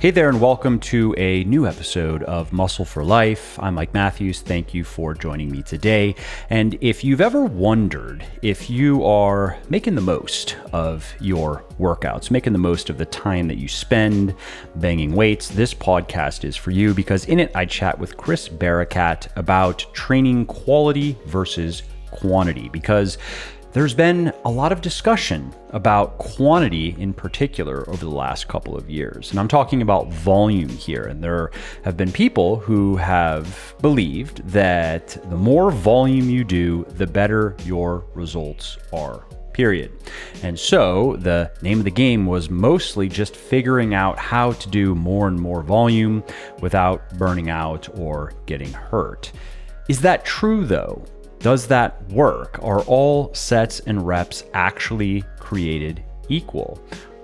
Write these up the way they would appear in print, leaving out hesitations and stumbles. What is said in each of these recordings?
Hey there, and welcome to a new episode of Muscle for Life. I'm Mike Matthews. Thank you for joining me today. And if you've ever wondered if you are making the most of your workouts, making the most of the time that you spend banging weights, this podcast is for you, because in it I chat with Chris Barakat about training quality versus quantity, because there's been a lot of discussion about quantity in particular over the last couple of years. And I'm talking about volume here. And there have been people who have believed that the more volume you do, the better your results are, period. And so the name of the game was mostly just figuring out how to do more and more volume without burning out or getting hurt. Is that true though? Does that work? Are all sets and reps actually created equal?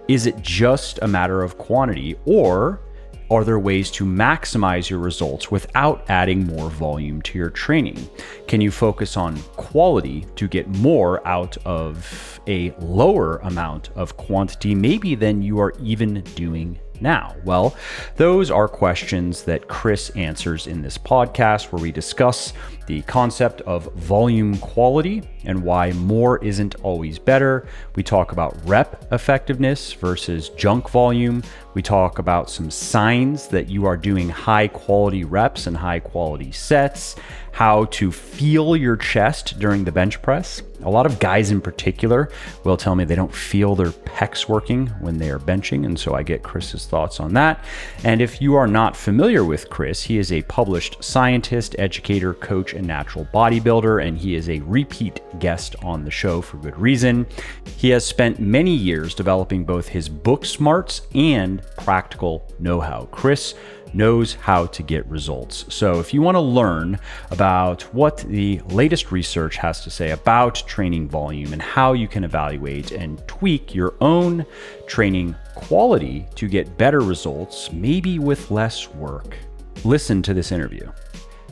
Is it just a matter of quantity, or are there ways to maximize your results without adding more volume to your training? Can you focus on quality to get more out of a lower amount of quantity, maybe than you are even doing now? Well, those are questions that Chris answers in this podcast, where we discuss the concept of volume quality and why more isn't always better. We talk about rep effectiveness versus junk volume. We talk about some signs that you are doing high quality reps and high quality sets, how to feel your chest during the bench press. A lot of guys in particular will tell me they don't feel their pecs working when they are benching, and so I get Chris's thoughts on that. And if you are not familiar with Chris, he is a published scientist, educator, coach, and natural bodybuilder, and he is a repeat guest on the show for good reason. He has spent many years developing both his book smarts and practical know-how. Chris knows how to get results. So if you want to learn about what the latest research has to say about training volume and how you can evaluate and tweak your own training quality to get better results, maybe with less work, listen to this interview.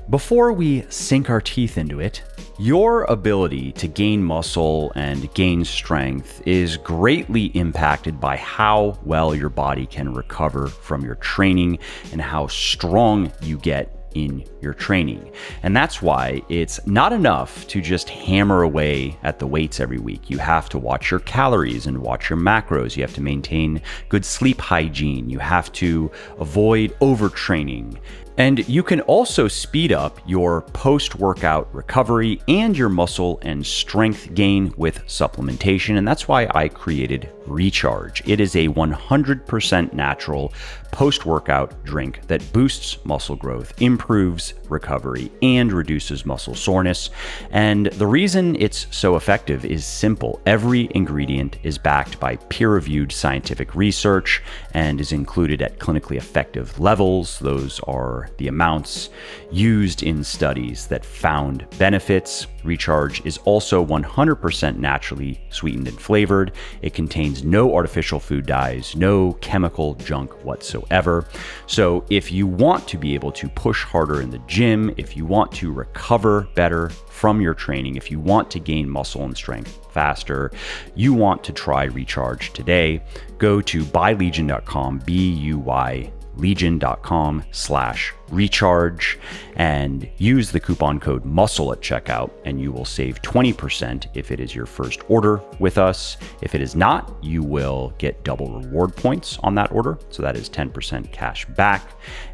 Before we sink our teeth into it, your ability to gain muscle and gain strength is greatly impacted by how well your body can recover from your training and how strong you get in your training. And that's why it's not enough to just hammer away at the weights every week. You have to watch your calories and watch your macros. You have to maintain good sleep hygiene. You have to avoid overtraining. And you can also speed up your post-workout recovery and your muscle and strength gain with supplementation. And that's why I created Recharge. It is a 100% natural post-workout drink that boosts muscle growth, improves recovery, and reduces muscle soreness. And the reason it's so effective is simple. Every ingredient is backed by peer-reviewed scientific research and is included at clinically effective levels. Those are the amounts used in studies that found benefits. Recharge is also 100% naturally sweetened and flavored. It contains no artificial food dyes, no chemical junk whatsoever. So if you want to be able to push harder in the gym, if you want to recover better from your training, if you want to gain muscle and strength faster, you want to try Recharge today. Go to buylegion.com, B-U-Y legion.com/recharge, and use the coupon code MUSCLE at checkout, and you will save 20% if it is your first order with us. If it is not, you will get double reward points on that order, so that is 10% cash back.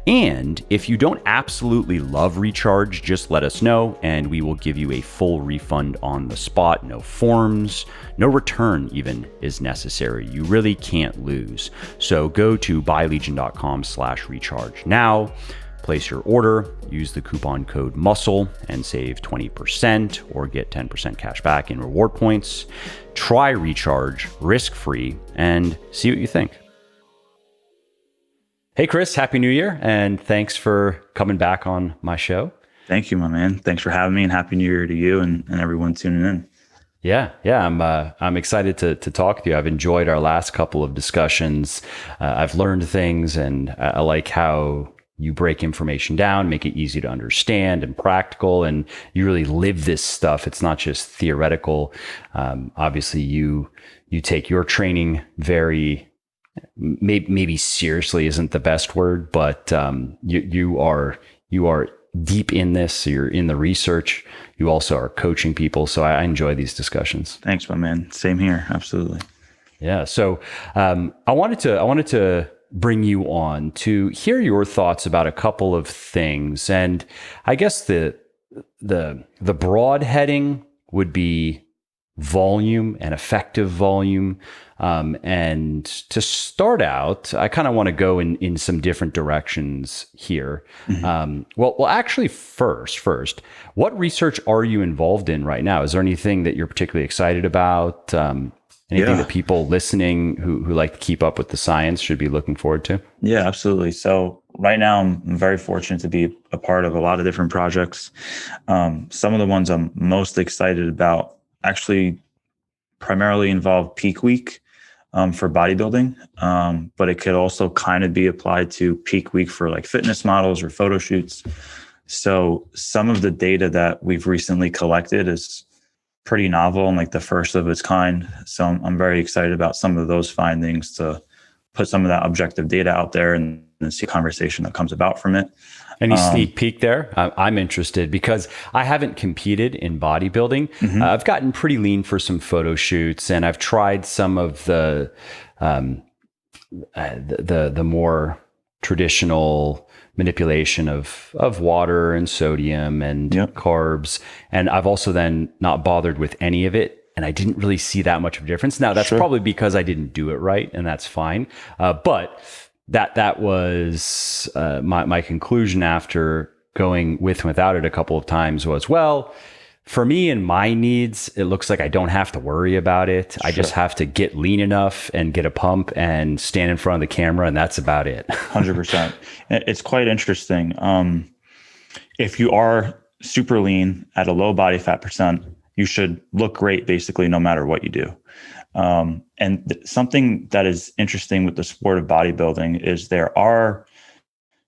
And if you don't absolutely love Recharge, just let us know and we will give you a full refund on the spot. No forms, no return even is necessary. You really can't lose. So go to buylegion.com/recharge now, place your order, use the coupon code MUSCLE and save 20% or get 10% cash back in reward points. Try Recharge risk-free and see what you think. Hey, Chris, Happy New Year, and thanks for coming back on my show. Thank you, my man. Thanks for having me, and Happy New Year to you and everyone tuning in. Yeah, I'm excited to talk with you. I've enjoyed our last couple of discussions. I've learned things, and I like how you break information down, make it easy to understand and practical, and you really live this stuff. It's not just theoretical. Obviously, you take your training very maybe seriously isn't the best word, but you are deep in this. You're in the research. You also are coaching people. So I enjoy these discussions. Thanks, my man. Same here. Absolutely. Yeah. So I wanted to bring you on to hear your thoughts about a couple of things, and I guess the broad heading would be volume and effective volume. And to start out, I kind of want to go in some different directions here. Well, actually, first, what research are you involved in right now? Is there anything that you're particularly excited about? Anything that people listening who like to keep up with the science should be looking forward to? Yeah, absolutely. So right now I'm very fortunate to be a part of a lot of different projects. Some of the ones I'm most excited about actually primarily involve peak week for bodybuilding, but it could also kind of be applied to peak week for like fitness models or photo shoots. So some of the data that we've recently collected is pretty novel and like the first of its kind. So I'm very excited about some of those findings to put some of that objective data out there and see a conversation that comes about from it. Any sneak peek there? I'm interested because I haven't competed in bodybuilding. I've gotten pretty lean for some photo shoots, and I've tried some of the more traditional manipulation of water and sodium and carbs. And I've also then not bothered with any of it. And I didn't really see that much of a difference. Now, that's probably because I didn't do it right, and that's fine. But that was my conclusion after going with and without it a couple of times was, well, for me and my needs, it looks like I don't have to worry about it. I just have to get lean enough and get a pump and stand in front of the camera, and that's about it. 100%. It's quite interesting. If you are super lean at a low body fat percent, you should look great basically no matter what you do. And something that is interesting with the sport of bodybuilding is there are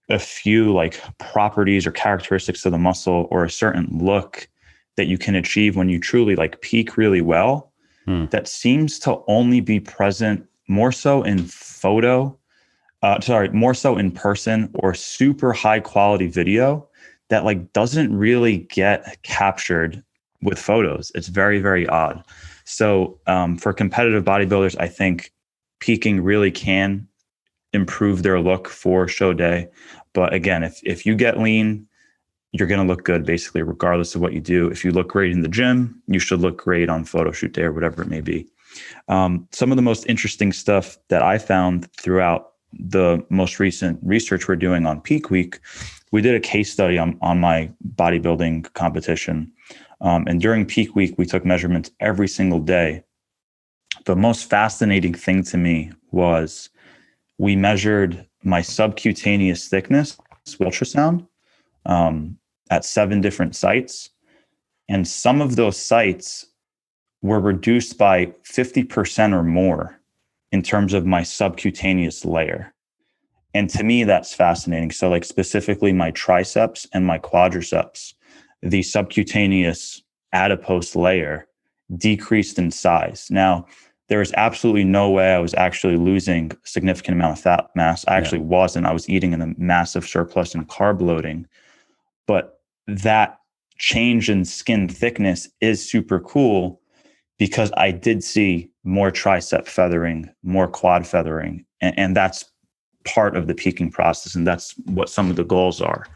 a few like properties or characteristics of the muscle or a certain look that you can achieve when you truly like peak really well that seems to only be present more so in more so in person or super high quality video that like doesn't really get captured with photos. It's very, very odd. So for competitive bodybuilders, I think peaking really can improve their look for show day. But again, if you get lean, you're going to look good basically, regardless of what you do. If you look great in the gym, you should look great on photo shoot day or whatever it may be. Some of the most interesting stuff that I found throughout the most recent research we're doing on peak week, we did a case study on my bodybuilding competition. And during peak week, we took measurements every single day. The most fascinating thing to me was we measured my subcutaneous thickness with ultrasound at 7 different sites. And some of those sites were reduced by 50% or more in terms of my subcutaneous layer. And to me, that's fascinating. So like specifically my triceps and my quadriceps, the subcutaneous adipose layer decreased in size. Now, there is absolutely no way I was actually losing a significant amount of fat mass. I actually wasn't. I was eating in a massive surplus in carb loading. But that change in skin thickness is super cool because I did see more tricep feathering, more quad feathering, and that's part of the peaking process, and that's what some of the goals are.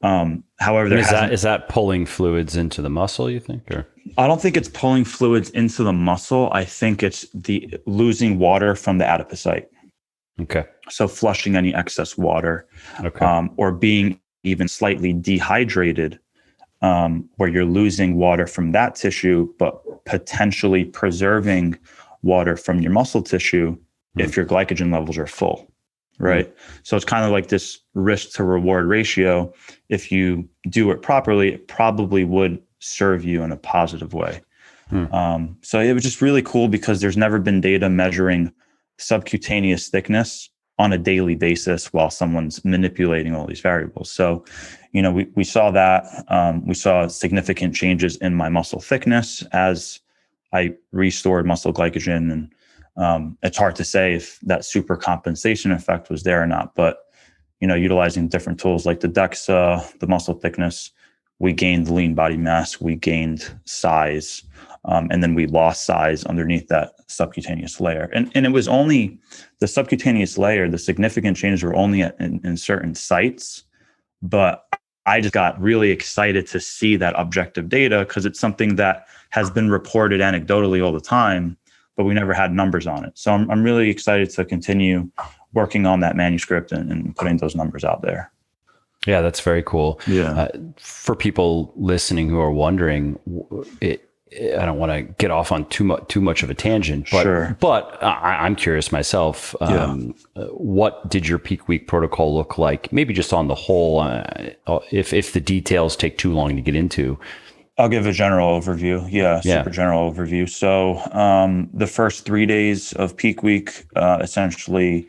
However, is that pulling fluids into the muscle, you think? Or I don't think it's pulling fluids into the muscle. I think it's the losing water from the adipocyte. Okay. So flushing any excess water, or being even slightly dehydrated, where you're losing water from that tissue, but potentially preserving water from your muscle tissue if your glycogen levels are full. Right. So it's kind of like this risk to reward ratio. If you do it properly, it probably would serve you in a positive way. So it was just really cool because there's never been data measuring subcutaneous thickness on a daily basis while someone's manipulating all these variables. So, we saw that. We saw significant changes in my muscle thickness as I restored muscle glycogen and It's hard to say if that super compensation effect was there or not, but utilizing different tools like the DEXA, the muscle thickness, we gained lean body mass, we gained size, and then we lost size underneath that subcutaneous layer. And it was only the subcutaneous layer, the significant changes were only in certain sites, but I just got really excited to see that objective data because it's something that has been reported anecdotally all the time, but we never had numbers on it. So I'm really excited to continue working on that manuscript and putting those numbers out there. Yeah, that's very cool. Yeah. For people listening who are wondering, I don't want to get off on too much of a tangent, but Sure. I'm curious myself. What did your peak week protocol look like? Maybe just on the whole, if the details take too long to get into. I'll give a general overview. Super general overview. So the first 3 days of peak week essentially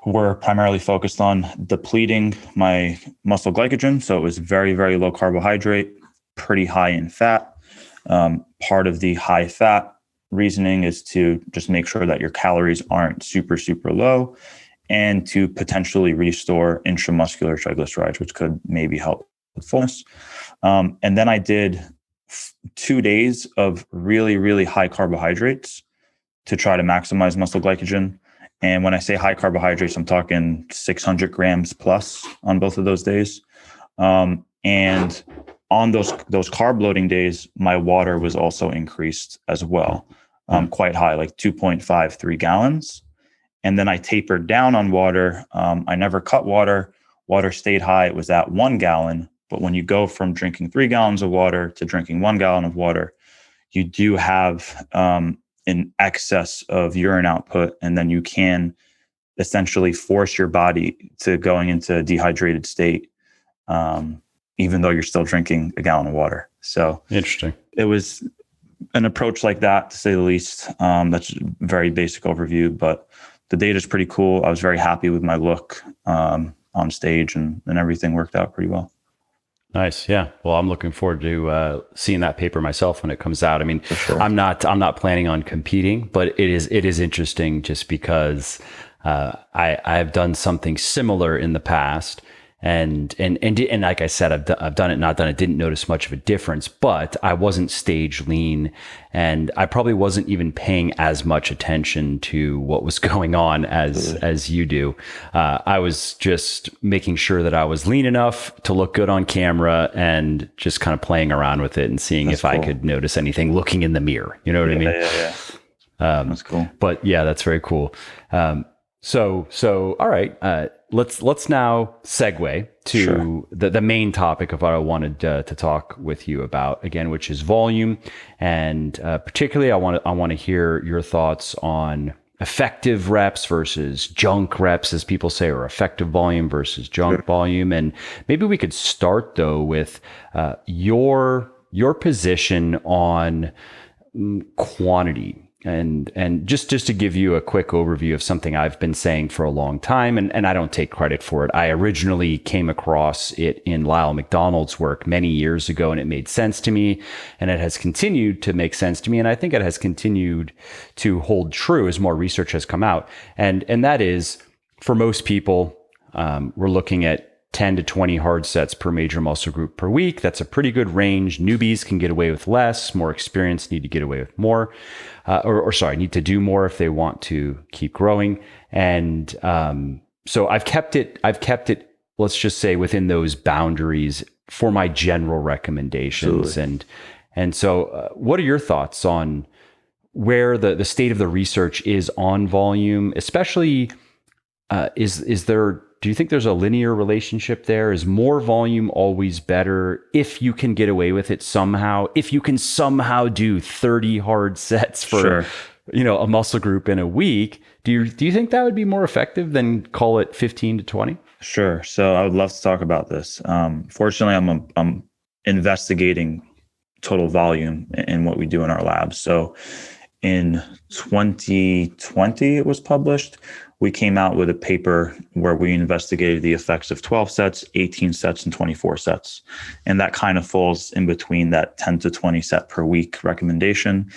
were primarily focused on depleting my muscle glycogen. So it was very, very low carbohydrate, pretty high in fat. Part of the high fat reasoning is to just make sure that your calories aren't super, super low and to potentially restore intramuscular triglycerides, which could maybe help with fullness. And then I did 2 days of really, really high carbohydrates to try to maximize muscle glycogen. And when I say high carbohydrates, I'm talking 600 grams plus on both of those days. And on those carb loading days, my water was also increased as well, quite high, like 2.5, 3 gallons. And then I tapered down on water. I never cut water. Water stayed high. It was at 1 gallon. But when you go from drinking 3 gallons of water to drinking 1 gallon of water, you do have an excess of urine output. And then you can essentially force your body to going into a dehydrated state, even though you're still drinking a gallon of water. So interesting. It was an approach like that, to say the least. That's a very basic overview, but the data is pretty cool. I was very happy with my look on stage, and everything worked out pretty well. Nice. Yeah. Well, I'm looking forward to seeing that paper myself when it comes out. I mean, sure. I'm not planning on competing, but it is interesting just because I've done something similar in the past. And like I said, I've done it, not done it, didn't notice much of a difference, but I wasn't stage lean, and I probably wasn't even paying as much attention to what was going on as you do. I was just making sure that I was lean enough to look good on camera and just kind of playing around with it and seeing if I could notice anything looking in the mirror. You know what I mean? Yeah. That's cool. But yeah, that's very cool. So all right. Let's now segue to the main topic of what I wanted to talk with you about again, which is volume, and particularly I want to hear your thoughts on effective reps versus junk reps, as people say, or effective volume versus junk volume. And maybe we could start though with your position on quantity. And just to give you a quick overview of something I've been saying for a long time, and I don't take credit for it. I originally came across it in Lyle McDonald's work many years ago, and it made sense to me, and it has continued to make sense to me. And I think it has continued to hold true as more research has come out. And that is, for most people, we're looking at 10 to 20 hard sets per major muscle group per week. That's a pretty good range. Newbies can get away with less. More experienced need to get away with more, need to do more if they want to keep growing. And so I've kept it, let's just say, within those boundaries for my general recommendations. Absolutely. And so what are your thoughts on where the state of the research is on volume, especially do you think there's a linear relationship there? Is more volume always better if you can get away with it somehow? If you can somehow do 30 hard sets for a muscle group in a week, do you think that would be more effective than call it 15 to 20? Sure. So I would love to talk about this. Fortunately, I'm investigating total volume in what we do in our labs. So in 2020, it was published. We came out with a paper where we investigated the effects of 12 sets, 18 sets, and 24 sets. And that kind of falls in between that 10 to 20 set per week recommendation.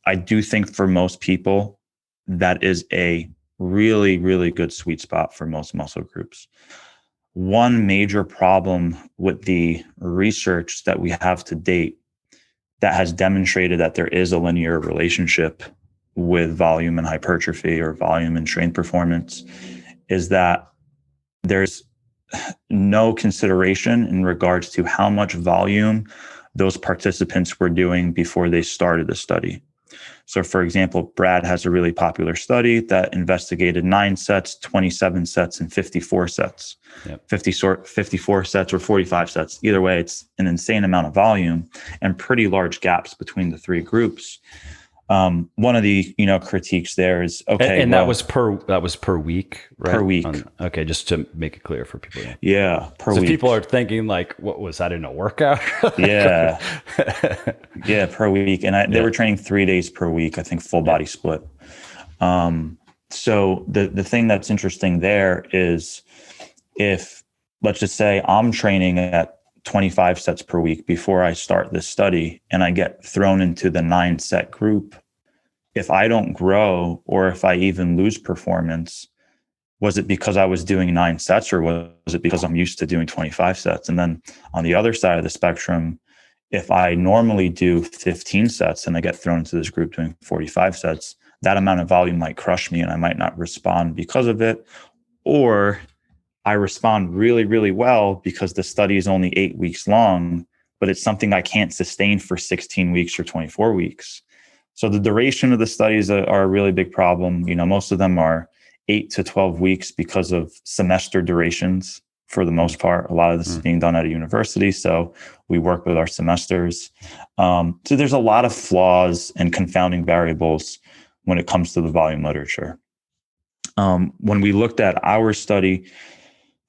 I do think for most people, that is a really, really good sweet spot for most muscle groups. One major problem with the research that we have to date that has demonstrated that there is a linear relationship with volume and hypertrophy or volume and strength performance is that there's no consideration in regards to how much volume those participants were doing before they started the study. So, for example, Brad has a really popular study that investigated 9 sets, 27 sets, and 54 sets. Yep. 54 sets or 45 sets. Either way, it's an insane amount of volume and pretty large gaps between the three groups. One of the critiques there is that was per week, right? Per week. Okay, just to make it clear for people. Yeah, per week. So people are thinking like, what was that in a workout? Yeah, yeah, per week, and they were training 3 days per week. I think full body split. So the thing that's interesting there is if let's just say I'm training at 25 sets per week before I start this study and I get thrown into the 9 set group, if I don't grow or if I even lose performance, was it because I was doing 9 sets or was it because I'm used to doing 25 sets? And then on the other side of the spectrum, if I normally do 15 sets and I get thrown into this group doing 45 sets, that amount of volume might crush me and I might not respond because of it. Or I respond really, really well because the study is only 8 weeks long, but it's something I can't sustain for 16 weeks or 24 weeks. So the duration of the studies are a really big problem. Most of them are 8 to 12 weeks because of semester durations for the most part. A lot of this is being done at a university, so we work with our semesters. So there's a lot of flaws and confounding variables when it comes to the volume literature. When we looked at our study,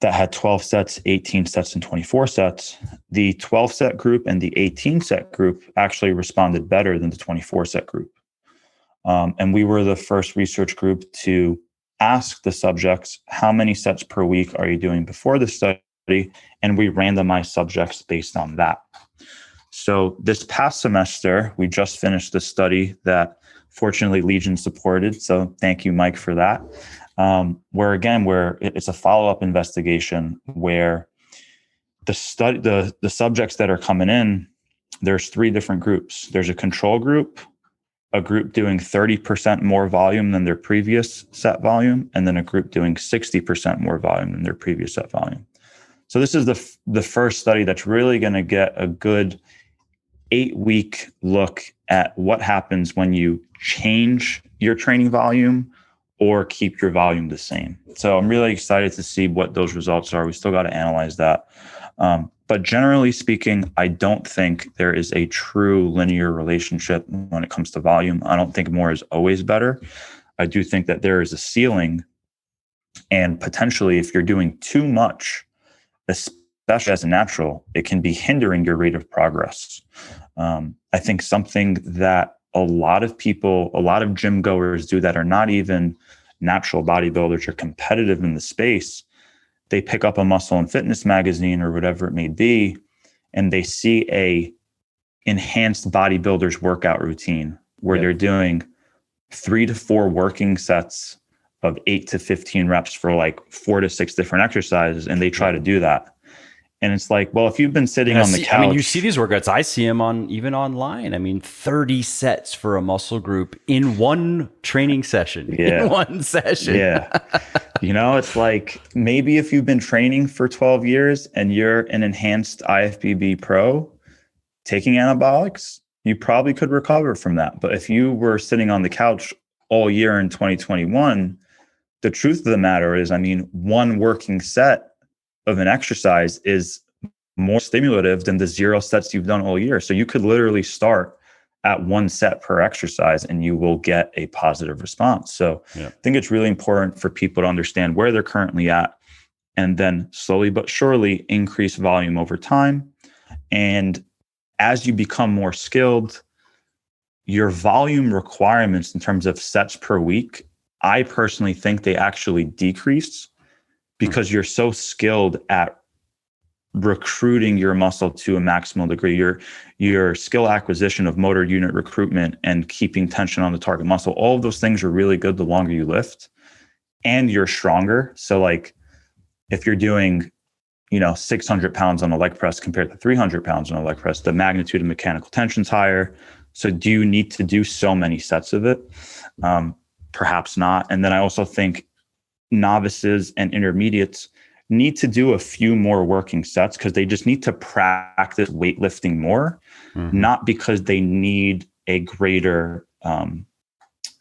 that had 12 sets, 18 sets, and 24 sets, the 12 set group and the 18 set group actually responded better than the 24 set group. And we were the first research group to ask the subjects, how many sets per week are you doing before the study? And we randomized subjects based on that. So this past semester, we just finished the study that fortunately Legion supported. So thank you, Mike, for that. Where it's a follow-up investigation where the subjects that are coming in, there's 3 different groups. There's a control group, a group doing 30% more volume than their previous set volume, and then a group doing 60% more volume than their previous set volume. So this is the first study that's really going to get a good 8-week look at what happens when you change your training volume or keep your volume the same. So I'm really excited to see what those results are. We still got to analyze that. But generally speaking, I don't think there is a true linear relationship when it comes to volume. I don't think more is always better. I do think that there is a ceiling, and potentially if you're doing too much, especially as a natural, it can be hindering your rate of progress. I think something that a lot of gym goers do that are not even natural bodybuilders or competitive in the space, they pick up a Muscle and Fitness magazine or whatever it may be, and they see a enhanced bodybuilder's workout routine where they're doing 3 to 4 working sets of 8 to 15 reps for like 4 to 6 different exercises, and they try to do that. And it's like, well, if you've been sitting on the couch. I mean, you see these workouts. I see them even online. I mean, 30 sets for a muscle group in one training session. Yeah. In one session. Yeah. It's like maybe if you've been training for 12 years and you're an enhanced IFBB pro taking anabolics, you probably could recover from that. But if you were sitting on the couch all year in 2021, the truth of the matter is, one working set of an exercise is more stimulative than the 0 sets you've done all year. So you could literally start at 1 set per exercise and you will get a positive response. So I think it's really important for people to understand where they're currently at and then slowly but surely increase volume over time. And as you become more skilled, your volume requirements in terms of sets per week, I personally think they actually decrease because you're so skilled at recruiting your muscle to a maximal degree, your skill acquisition of motor unit recruitment and keeping tension on the target muscle, all of those things are really good the longer you lift, and you're stronger. So like if you're doing, 600 pounds on a leg press compared to 300 pounds on a leg press, the magnitude of mechanical tension is higher. So do you need to do so many sets of it? Perhaps not. And then I also think novices and intermediates need to do a few more working sets because they just need to practice weightlifting more, not because they need a greater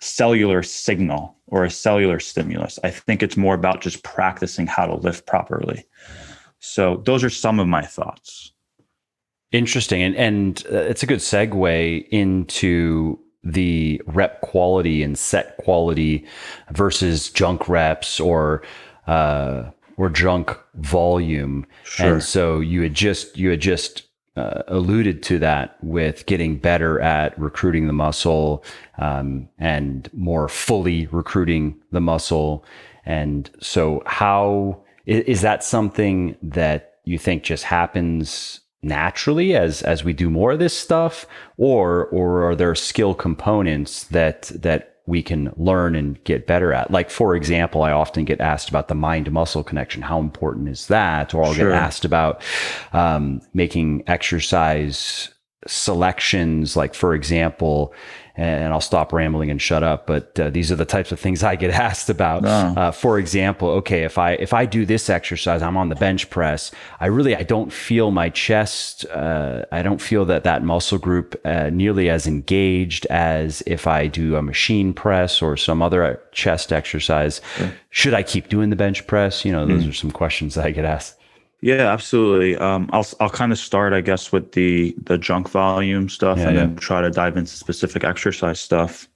cellular signal or a cellular stimulus. I think it's more about just practicing how to lift properly. So those are some of my thoughts. Interesting. And it's a good segue into the rep quality and set quality versus junk reps or junk volume. Sure. And so you had just alluded to that with getting better at recruiting the muscle and more fully recruiting the muscle. And so how is that something that you think just happens naturally as we do more of this stuff, or are there skill components that we can learn and get better at? Like, for example, I often get asked about the mind muscle connection. How important is that? Or I'll get asked about making exercise selections, like, for example, and I'll stop rambling and shut up, but these are the types of things I get asked about. For example, okay, if I do this exercise, I'm on the bench press, I don't feel my chest, I don't feel that muscle group nearly as engaged as if I do a machine press or some other chest exercise. Should I keep doing the bench press? Those are some questions that I get asked. Yeah, absolutely. I'll kind of start, I guess, with the junk volume stuff, and then try to dive into specific exercise stuff.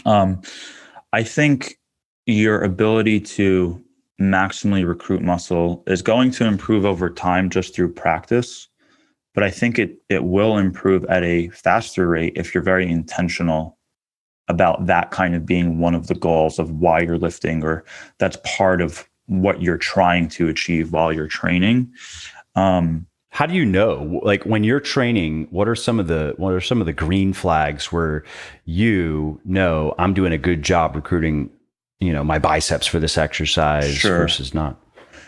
I think your ability to maximally recruit muscle is going to improve over time just through practice, but I think it will improve at a faster rate if you're very intentional about that kind of being one of the goals of why you're lifting, or that's part of what you're trying to achieve while you're training. How do you know, like, when you're training, what are some of the green flags where I'm doing a good job recruiting, my biceps for this exercise versus not?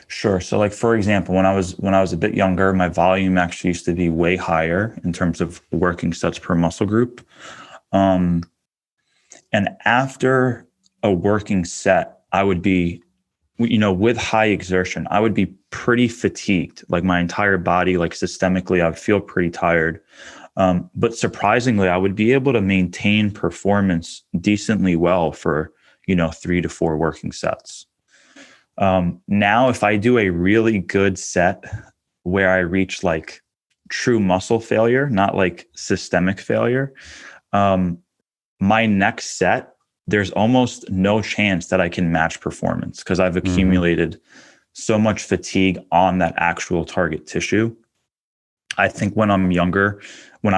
Sure. So, like, for example, when I was a bit younger, my volume actually used to be way higher in terms of working sets per muscle group. And after a working set, I would be, with high exertion, I would be pretty fatigued, like my entire body, like systemically, I would feel pretty tired. But surprisingly, I would be able to maintain performance decently well for, 3 to 4 working sets. Now, if I do a really good set where I reach like true muscle failure, not like systemic failure, my next set, there's almost no chance that I can match performance because I've accumulated so much fatigue on that actual target tissue. I think when I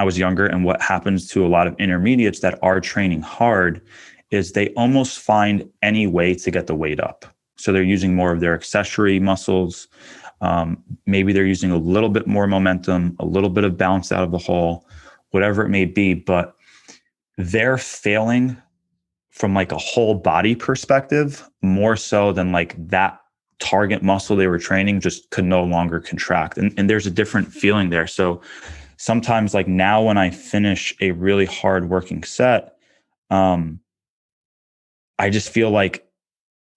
was younger, and what happens to a lot of intermediates that are training hard is they almost find any way to get the weight up. So they're using more of their accessory muscles. Maybe they're using a little bit more momentum, a little bit of bounce out of the hole, whatever it may be, but they're failing from like a whole body perspective, more so than like that target muscle they were training just could no longer contract. And there's a different feeling there. So sometimes, like now, when I finish a really hard working set, I just feel like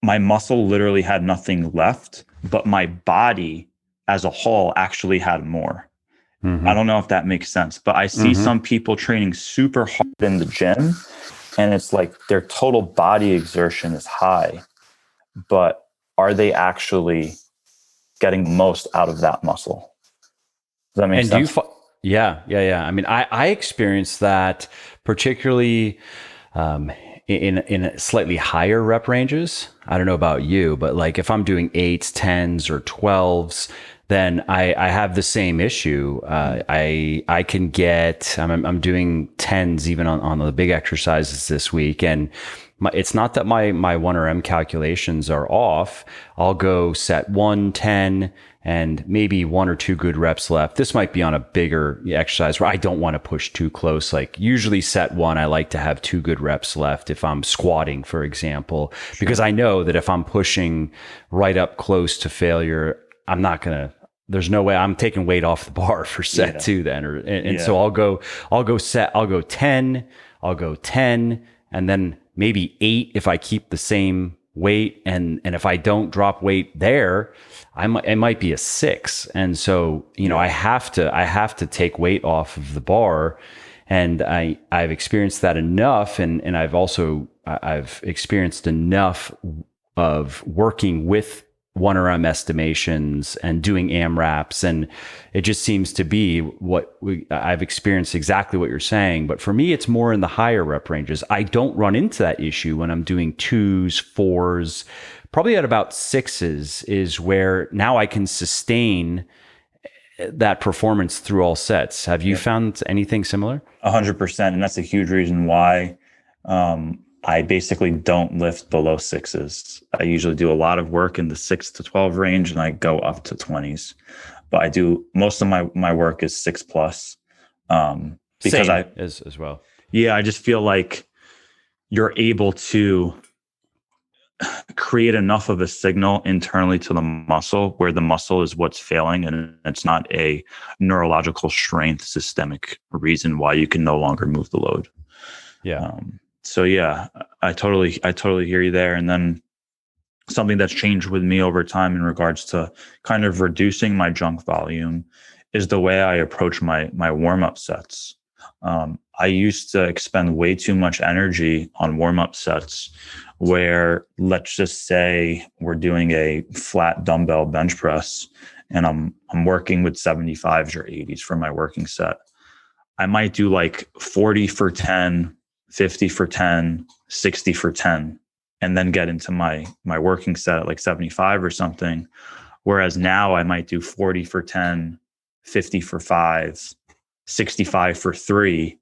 my muscle literally had nothing left, but my body as a whole actually had more. I don't know if that makes sense, but I see some people training super hard in the gym, and it's like their total body exertion is high, but are they actually getting most out of that muscle? Does that make sense? Yeah. I mean, I experienced that particularly in slightly higher rep ranges. I don't know about you, but like if I'm doing 8s, 10s, or 12s, then I have the same issue. I can get, I'm doing 10s even on the big exercises this week. And it's not that my 1RM calculations are off. I'll go set 1, 10, and maybe 1 or 2 good reps left. This might be on a bigger exercise where I don't want to push too close. Like usually set 1, I like to have 2 good reps left if I'm squatting, for example, because I know that if I'm pushing right up close to failure, I'm not going to, there's no way I'm taking weight off the bar for set 2 then. So I'll go 10, I'll go 10, and then maybe 8 if I keep the same weight. And if I don't drop weight there, it might be a 6. And so, I have to take weight off of the bar. And I've experienced that enough. And I've experienced enough of working with 1RM estimations and doing AMRAPs. And it just seems to be I've experienced exactly what you're saying. But for me, it's more in the higher rep ranges. I don't run into that issue when I'm doing 2s, 4s, probably at about 6s is where now I can sustain that performance through all sets. Have you found anything similar? 100%. And that's a huge reason why, I basically don't lift below 6s. I usually do a lot of work in the 6 to 12 range, and I go up to 20s. But I do most of my work is 6 plus. Because Same as well. Yeah, I just feel like you're able to create enough of a signal internally to the muscle where the muscle is what's failing, and it's not a neurological strength systemic reason why you can no longer move the load. Yeah. So yeah, I totally hear you there. And then something that's changed with me over time in regards to kind of reducing my junk volume is the way I approach my warm-up sets. I used to expend way too much energy on warm-up sets where, let's just say we're doing a flat dumbbell bench press and I'm working with 75s or 80s for my working set. I might do like 40 for 10, 50 for 10, 60 for 10, and then get into my working set at like 75 or something. Whereas now I might do 40 for 10, 50 for 5, 65 for 3,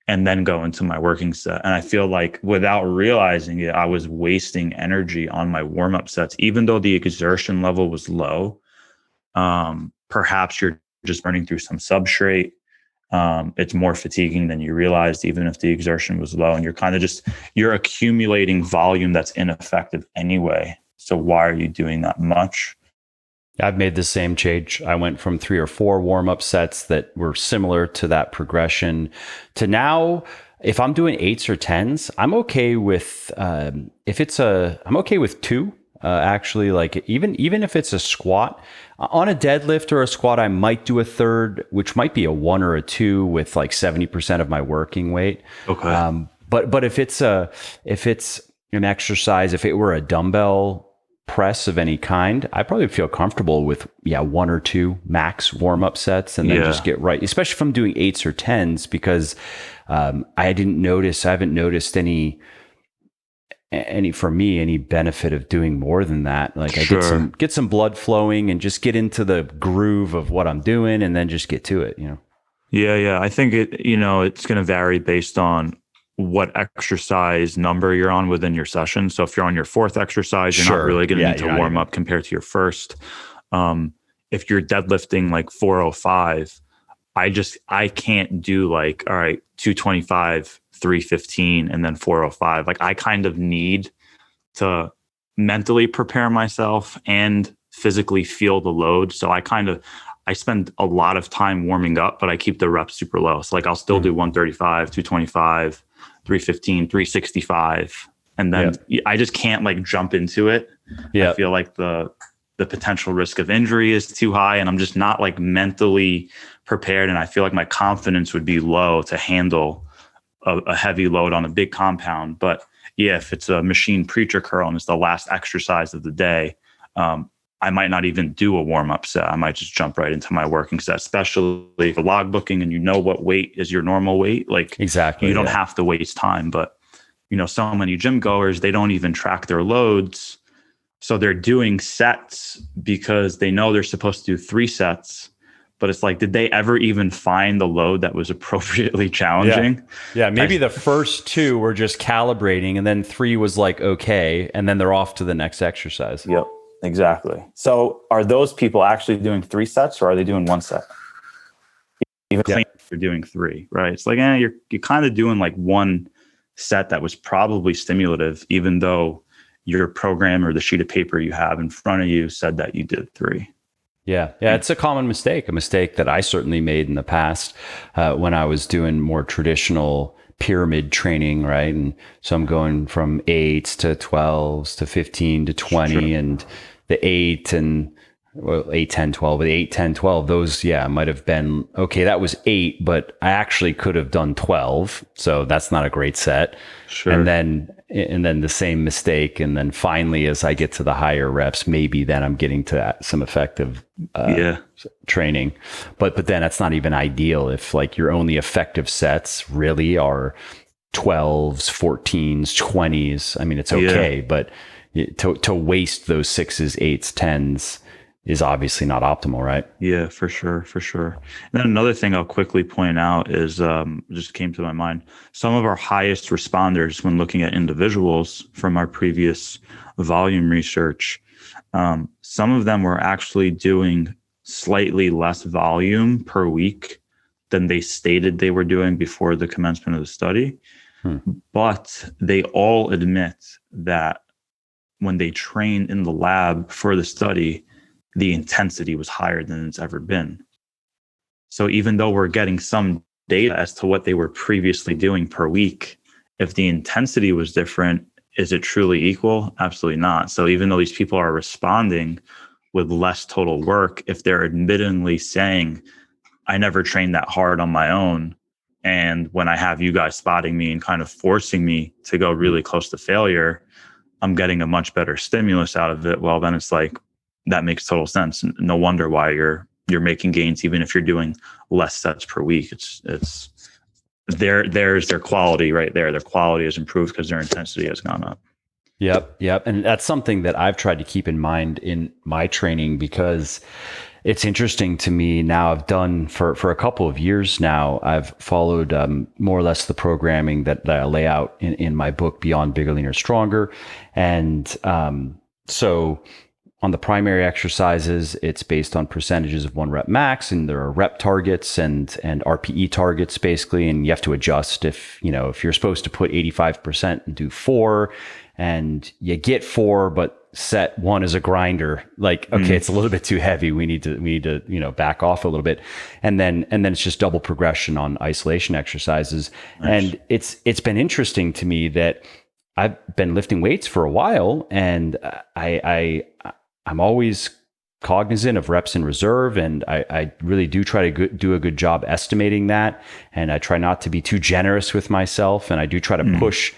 and then go into my working set. And I feel like without realizing it, I was wasting energy on my warm-up sets, even though the exertion level was low. Perhaps you're just burning through some substrate. It's more fatiguing than you realized, even if the exertion was low, and you're accumulating volume that's ineffective anyway. So why are you doing that much? I've made the same change. I went from 3 or 4 warm-up sets that were similar to that progression to now, if I'm doing 8s or 10s, I'm okay with, I'm okay with 2. Actually, like even if it's a squat on a deadlift or a squat, I might do a 3rd, which might be a 1 or a 2 with like 70% of my working weight. Okay. But if it's an exercise, if it were a dumbbell press of any kind, I probably feel comfortable with 1 or 2 max warm-up sets, and then just get right, especially if I'm doing 8s or 10s, because I haven't noticed any benefit of doing more than that. Like I get some blood flowing and just get into the groove of what I'm doing, and then just get to it, Yeah. I think it's going to vary based on what exercise number you're on within your session. So if you're on your 4th exercise, you're not really going to need to warm up compared to your 1st. If you're deadlifting like 405, I can't do like, all right, 225, 315, and then 405. Like I kind of need to mentally prepare myself and physically feel the load. So I spend a lot of time warming up, but I keep the reps super low. So like I'll still do 135, 225, 315, 365. And then I just can't like jump into it. I feel like the potential risk of injury is too high, and I'm just not like mentally prepared. And I feel like my confidence would be low to handle a heavy load on a big compound. But if it's a machine preacher curl and it's the last exercise of the day, I might not even do a warm-up set. I might just jump right into my working set, especially for logbooking and what weight is your normal weight. Like exactly, you don't have to waste time. But, so many gym goers, they don't even track their loads. So they're doing sets because they know they're supposed to do 3 sets, but it's like, did they ever even find the load that was appropriately challenging? Yeah. Maybe the first 2 were just calibrating, and then 3 was like, okay. And then they're off to the next exercise. Yep, exactly. So are those people actually doing 3 sets, or are they doing 1 set? Even if you're doing 3, right? It's like, you're kind of doing like 1 set that was probably stimulative, even though your program or the sheet of paper you have in front of you said that you did 3. Yeah, it's a common mistake, a mistake that I certainly made in the past when I was doing more traditional pyramid training, right? And so I'm going from 8s to 12s to 15 to 20, sure. And the 8 and 8, 10, 12, but 8, 10, 12, those, might have been, okay, that was 8, but I actually could have done 12. So that's not a great set. Sure. And then the same mistake. And then finally, as I get to the higher reps, maybe then I'm getting to some effective training. But then that's not even ideal if like your only effective sets really are 12s, 14s, 20s. I mean, it's okay, but to waste those 6s, 8s, 10s, is obviously not optimal, right? Yeah, for sure. And then another thing I'll quickly point out is, just came to my mind, some of our highest responders when looking at individuals from our previous volume research, some of them were actually doing slightly less volume per week than they stated they were doing before the commencement of the study. But they all admit that when they trained in the lab for the study, the intensity was higher than it's ever been. So even though we're getting some data as to what they were previously doing per week, if the intensity was different, is it truly equal? Absolutely not. So even though these people are responding with less total work, if they're admittedly saying, I never trained that hard on my own, and when I have you guys spotting me and kind of forcing me to go really close to failure, I'm getting a much better stimulus out of it. Well, then it's like, that makes total sense. No wonder why you're making gains, even if you're doing less sets per week. It's there's their quality right there. Their quality has improved because their intensity has gone up. Yep. And that's something that I've tried to keep in mind in my training, because it's interesting to me now. I've done for a couple of years now, I've followed more or less the programming that I lay out in my book, Beyond Bigger, Leaner, Stronger. And so on the primary exercises, it's based on percentages of 1 rep max, and there are rep targets and RPE targets basically. And you have to adjust if you're supposed to put 85% and do 4 and you get 4, but set 1 is a grinder, like, okay, it's a little bit too heavy. We need to, back off a little bit. And then it's just double progression on isolation exercises. Nice. And it's been interesting to me that I've been lifting weights for a while, and I'm always cognizant of reps in reserve, and I really do try to do a good job estimating that. And I try not to be too generous with myself, and I do try to push,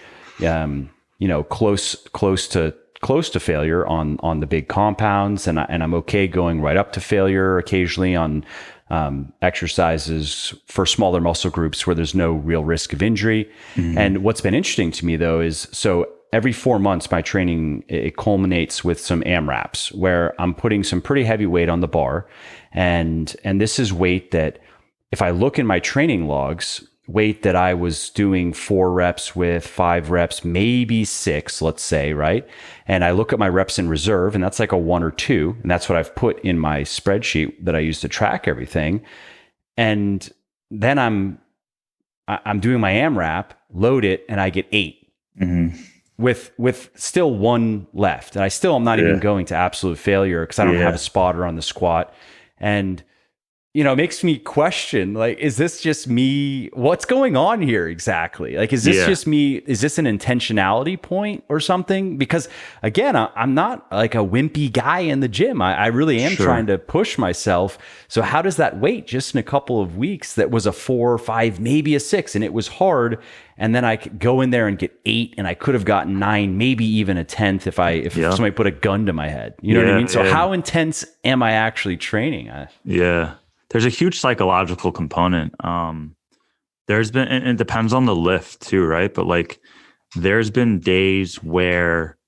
close to failure on the big compounds, and I'm okay going right up to failure occasionally on exercises for smaller muscle groups where there's no real risk of injury. And what's been interesting to me though is, so every 4 months, my training, it culminates with some AMRAPs where I'm putting some pretty heavy weight on the bar. And this is weight that, if I look in my training logs, weight that I was doing 4 reps with, 5 reps, maybe 6, let's say, right? And I look at my reps in reserve, and that's like a 1 or 2. And that's what I've put in my spreadsheet that I use to track everything. And then I'm doing my AMRAP, load it, and I get 8. With still 1 left. And I'm not even going to absolute failure because I don't have a spotter on the squat. And, it makes me question, like, is this just me? What's going on here exactly? Like, is this just me? Is this an intentionality point or something? Because again, I'm not like a wimpy guy in the gym. I really am trying to push myself. So how does that weight just in a couple of weeks that was a 4 or 5, maybe a 6, and it was hard. And then I could go in there and get 8, and I could have gotten 9, maybe even a 10th if somebody put a gun to my head. You know what I mean? So how intense am I actually training? There's a huge psychological component. There's been, and it depends on the lift too, right? But like, there's been days where,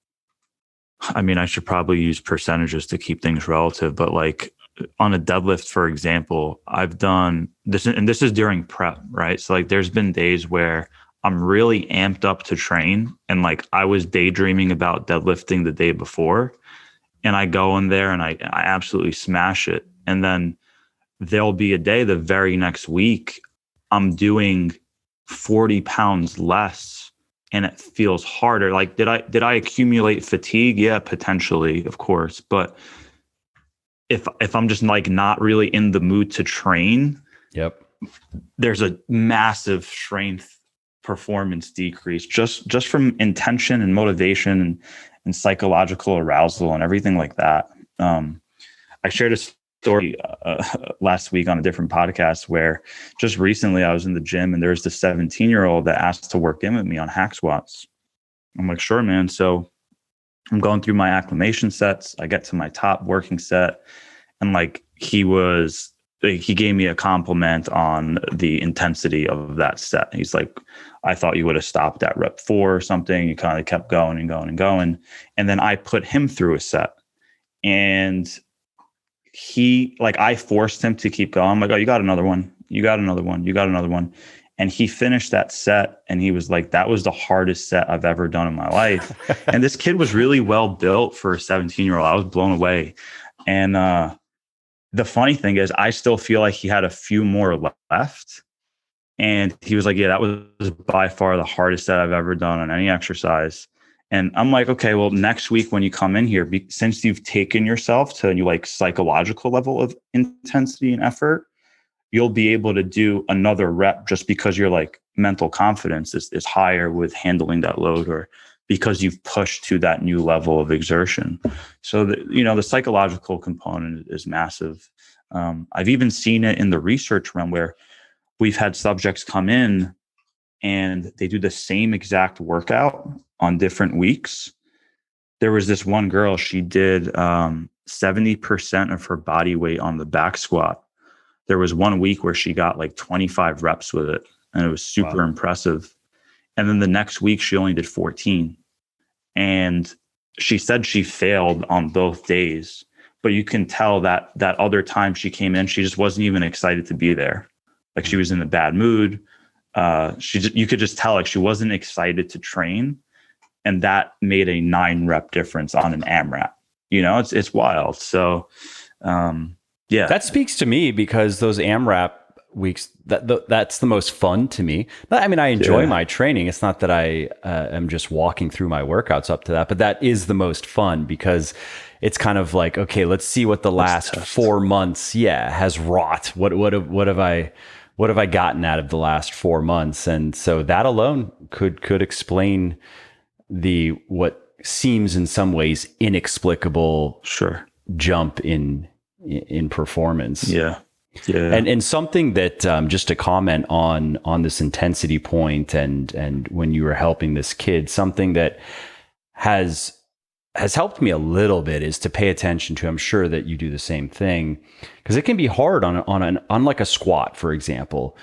I mean, I should probably use percentages to keep things relative, but like on a deadlift, for example, I've done this, and this is during prep, right? So like there's been days where I'm really amped up to train, and like I was daydreaming about deadlifting the day before, and I go in there and I absolutely smash it. And then there'll be a day the very next week I'm doing 40 pounds less and it feels harder. Like, did I accumulate fatigue? Yeah, potentially, of course. But if I'm just like not really in the mood to train, Yep. there's a massive strength performance decrease just from intention and motivation and psychological arousal and everything like that. I shared a story last week on a different podcast where just recently I was in the gym and there's this 17-year-old that asked to work in with me on hack squats. I'm like, sure, man. So I'm going through my acclimation sets. I get to my top working set, and like he gave me a compliment on the intensity of that set. He's like, I thought you would have stopped at rep 4 or something. You kind of kept going and going and going. And then I put him through a set, and I forced him to keep going. I'm like, oh, you got another one. You got another one. You got another one. And he finished that set and he was like, that was the hardest set I've ever done in my life. And this kid was really well built for a 17-year-old. I was blown away. And the funny thing is I still feel like he had a few more left. And he was like, yeah, that was by far the hardest set I've ever done on any exercise. And I'm like, okay, well, next week when you come in here, since you've taken yourself to a new like psychological level of intensity and effort, you'll be able to do another rep just because your like mental confidence is higher with handling that load, or because you've pushed to that new level of exertion. So the psychological component is massive. I've even seen it in the research realm where we've had subjects come in and they do the same exact workout on different weeks. There was this one girl, she did 70% of her body weight on the back squat. There was one week where she got like 25 reps with it, and it was super impressive. And then the next week she only did 14. And she said she failed on both days, but you can tell that other time she came in, she just wasn't even excited to be there. Like she was in a bad mood. You could just tell like she wasn't excited to train. And that made a 9 rep difference on an AMRAP. It's wild. So, yeah, that speaks to me because those AMRAP weeks, that's the most fun to me. I mean, I enjoy my training. It's not that I am just walking through my workouts up to that, but that is the most fun because it's kind of like, okay, let's see what the last 4 months, has wrought. What have I gotten out of the last 4 months? And so that alone could explain what seems in some ways inexplicable jump in performance. Yeah. And something that just to comment on this intensity point and when you were helping this kid, something that has helped me a little bit is to pay attention to, I'm sure that you do the same thing, because it can be hard on like a squat, for example.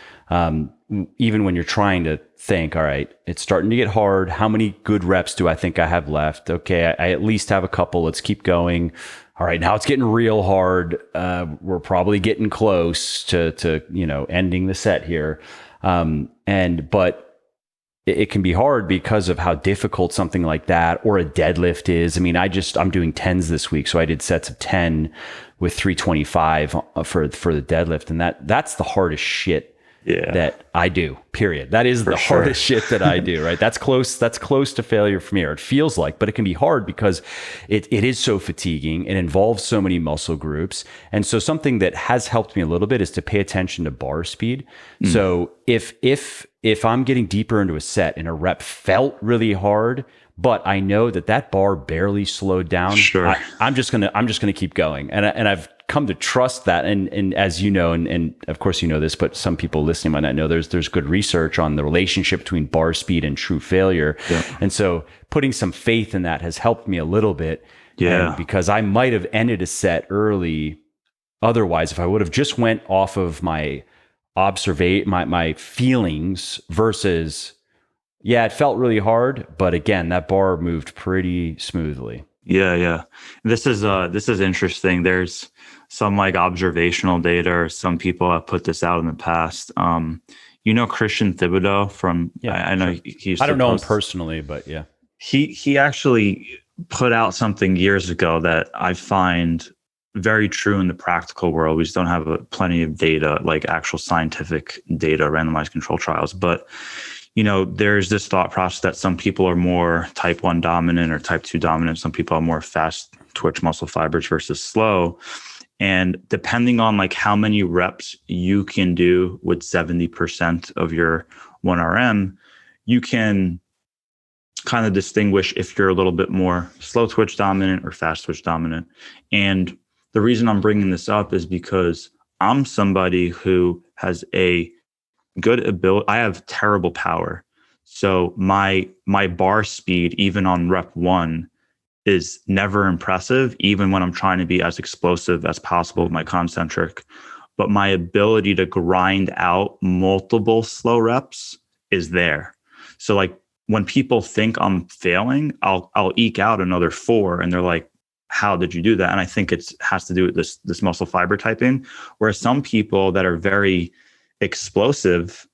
Even when you're trying to think, all right, it's starting to get hard. How many good reps do I think I have left? Okay, I at least have a couple. Let's keep going. All right, now it's getting real hard. We're probably getting close to ending the set here. But it can be hard because of how difficult something like that or a deadlift is. I mean, I'm doing 10s this week, so I did sets of 10 with 325 for the deadlift, and that's the hardest shit that I do, period. That is the hardest shit that I do, right? That's close to failure for me, or it feels like, but it can be hard because it is so fatiguing. It involves so many muscle groups. And so something that has helped me a little bit is to pay attention to bar speed. So if I'm getting deeper into a set and a rep felt really hard, but I know that bar barely slowed down, I'm just gonna keep going. And I've come to trust that. And as you know, and of course you know this, but some people listening might not know, there's good research on the relationship between bar speed and true failure. And so putting some faith in that has helped me a little bit. And because I might have ended a set early otherwise if I would have just went off of my my feelings versus, it felt really hard, but again, that bar moved pretty smoothly. Yeah. This is interesting. There's some like observational data, or some people have put this out in the past. Christian Thibodeau from, Yeah, I know sure. he used I to don't know him post. personally, but yeah. He actually put out something years ago that I find very true in the practical world. We just don't have plenty of data, like actual scientific data, randomized control trials. But there's this thought process that some people are more type 1 dominant or type 2 dominant. Some people are more fast twitch muscle fibers versus slow. And depending on like how many reps you can do with 70% of your 1RM, you can kind of distinguish if you're a little bit more slow twitch dominant or fast twitch dominant. And the reason I'm bringing this up is because I'm somebody who has a good ability. I have terrible power. So my bar speed, even on rep 1, is never impressive, even when I'm trying to be as explosive as possible with my concentric. But my ability to grind out multiple slow reps is there. So like when people think I'm failing, I'll eke out another 4, and they're like, how did you do that? And I think it has to do with this muscle fiber typing, whereas some people that are very explosive,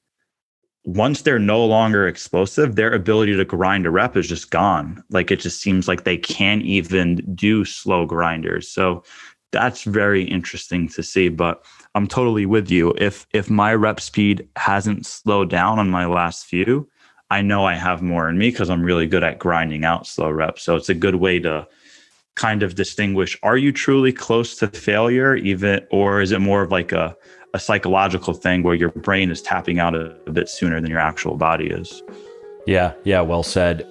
once they're no longer explosive, their ability to grind a rep is just gone. Like it just seems like they can't even do slow grinders. So that's very interesting to see. But I'm totally with you. If my rep speed hasn't slowed down on my last few, I know I have more in me because I'm really good at grinding out slow reps. So it's a good way to kind of distinguish, are you truly close to failure, even, or is it more of like a psychological thing where your brain is tapping out a bit sooner than your actual body is? Yeah, well said.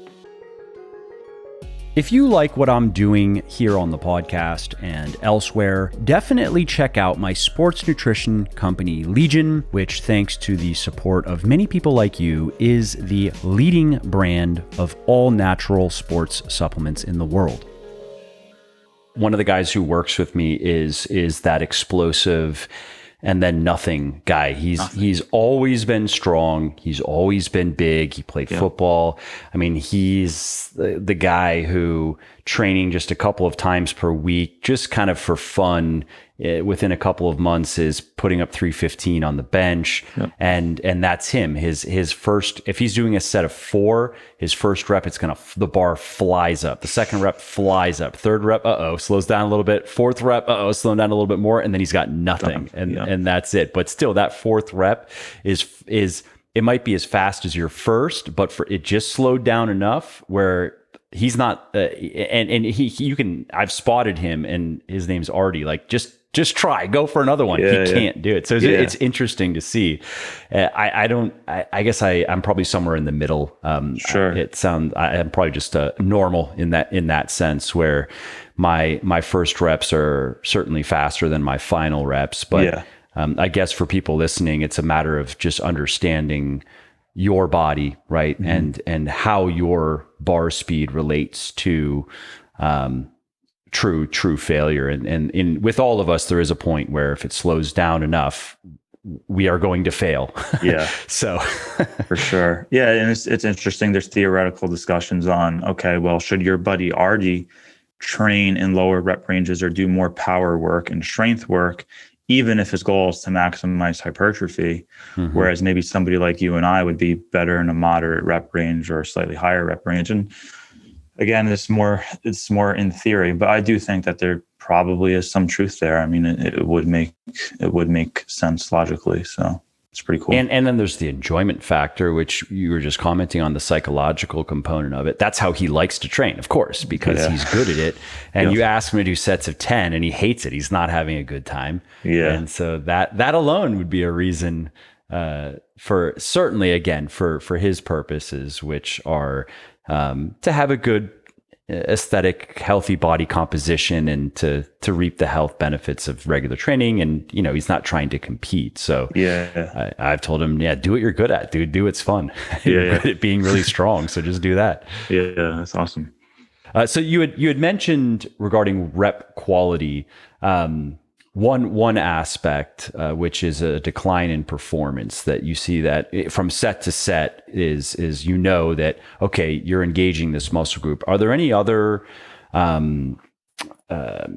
If you like what I'm doing here on the podcast and elsewhere, definitely check out my sports nutrition company, Legion, which, thanks to the support of many people like you, is the leading brand of all natural sports supplements in the world. One of the guys who works with me is that explosive and then nothing guy. He's always been strong. He's always been big. He played football. I mean, he's the guy who training just a couple of times per week, just kind of for fun, within a couple of months is putting up 315 on the bench. Yep. And that's him. His first, if he's doing a set of 4, his first rep, the bar flies up. The second rep flies up. Third rep, slows down a little bit. Fourth rep, slowing down a little bit more. And then he's got nothing. And that's it. But still, that fourth rep is it might be as fast as your first, but it just slowed down enough where he's not, you can, I've spotted him, and his name's Artie. Like, just try, go for another one. He can't do it. So it's interesting to see. I guess I'm probably somewhere in the middle. Sure. I'm probably just normal in that sense, where my first reps are certainly faster than my final reps. But I guess for people listening, it's a matter of just understanding your body, right? Mm-hmm. And how your bar speed relates to true failure. And with all of us, there is a point where if it slows down enough, we are going to fail. Yeah. So for sure. Yeah. And it's interesting. There's theoretical discussions on, okay, well, should your buddy Artie train in lower rep ranges or do more power work and strength work, even if his goal is to maximize hypertrophy, whereas maybe somebody like you and I would be better in a moderate rep range or a slightly higher rep range. And again, it's more in theory, but I do think that there probably is some truth there. I mean, it would make sense logically. So it's pretty cool. And then there's the enjoyment factor, which you were just commenting on, the psychological component of it. That's how he likes to train, of course, because he's good at it. And you ask him to do sets of 10 and he hates it. He's not having a good time. Yeah. And so that alone would be a reason for certainly, again, for his purposes, which are to have a good aesthetic, healthy body composition, and to reap the health benefits of regular training. And, he's not trying to compete. So I've told him, do what you're good at, dude. Do what's fun. You're good at being really strong. So just do that. Yeah. That's awesome. So you had mentioned regarding rep quality, one aspect, which is a decline in performance, that you see that from set to set is that, okay, you're engaging this muscle group. Are there any other um, uh,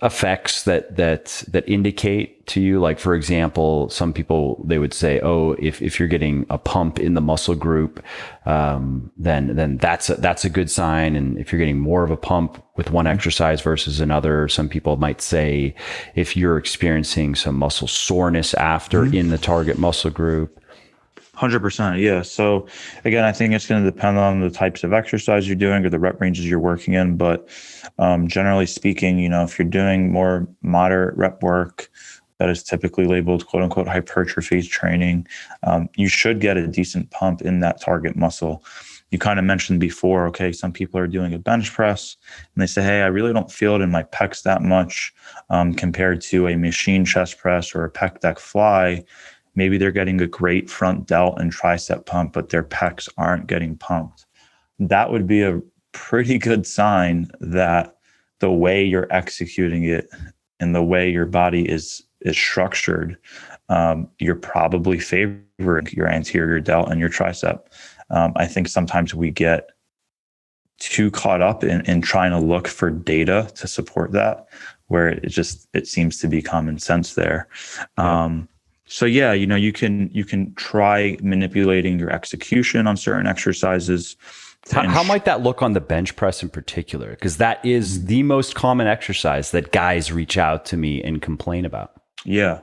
effects that indicate to you? Like, for example, some people, they would say, oh, if you're getting a pump in the muscle group, then that's a good sign. And if you're getting more of a pump with one exercise versus another, some people might say if you're experiencing some muscle soreness after in the target muscle group. 100%. Yeah. So again, I think it's going to depend on the types of exercise you're doing or the rep ranges you're working in. But generally speaking, if you're doing more moderate rep work that is typically labeled quote unquote hypertrophy training, you should get a decent pump in that target muscle. You kind of mentioned before, okay, some people are doing a bench press and they say, hey, I really don't feel it in my pecs that much compared to a machine chest press or a pec deck fly. Maybe they're getting a great front delt and tricep pump, but their pecs aren't getting pumped. That would be a pretty good sign that the way you're executing it and the way your body is structured, you're probably favoring your anterior delt and your tricep. I think sometimes we get too caught up in trying to look for data to support that, where it seems to be common sense there. Yeah. So yeah, you can try manipulating your execution on certain exercises. How might that look on the bench press in particular? Because that is the most common exercise that guys reach out to me and complain about. Yeah.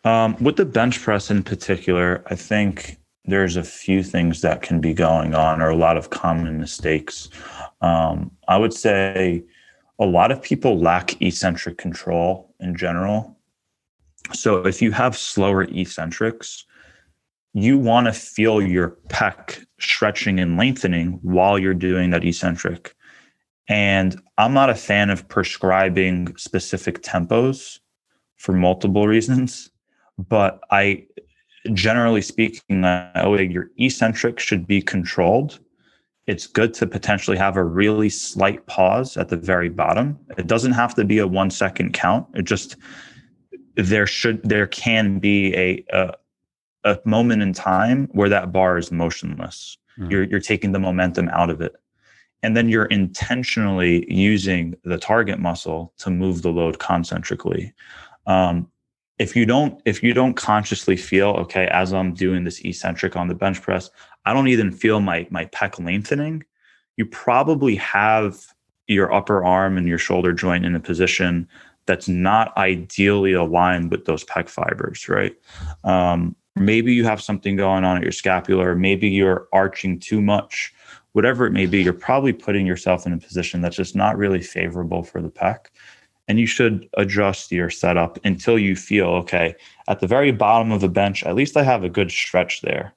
With the bench press in particular, I think there's a few things that can be going on, or a lot of common mistakes. I would say a lot of people lack eccentric control in general. So if you have slower eccentrics, you want to feel your pec stretching and lengthening while you're doing that eccentric. And I'm not a fan of prescribing specific tempos for multiple reasons, but generally speaking, your eccentric should be controlled. It's good to potentially have a really slight pause at the very bottom. It doesn't have to be a 1 second count. There can be a moment in time where that bar is motionless. You're taking the momentum out of it. And then you're intentionally using the target muscle to move the load concentrically. If you don't consciously feel, okay, as I'm doing this eccentric on the bench press, I don't even feel my pec lengthening, you probably have your upper arm and your shoulder joint in a position that's not ideally aligned with those pec fibers, right? Maybe you have something going on at your scapula, maybe you're arching too much, whatever it may be, you're probably putting yourself in a position that's just not really favorable for the pec. And you should adjust your setup until you feel, okay, at the very bottom of the bench, at least I have a good stretch there.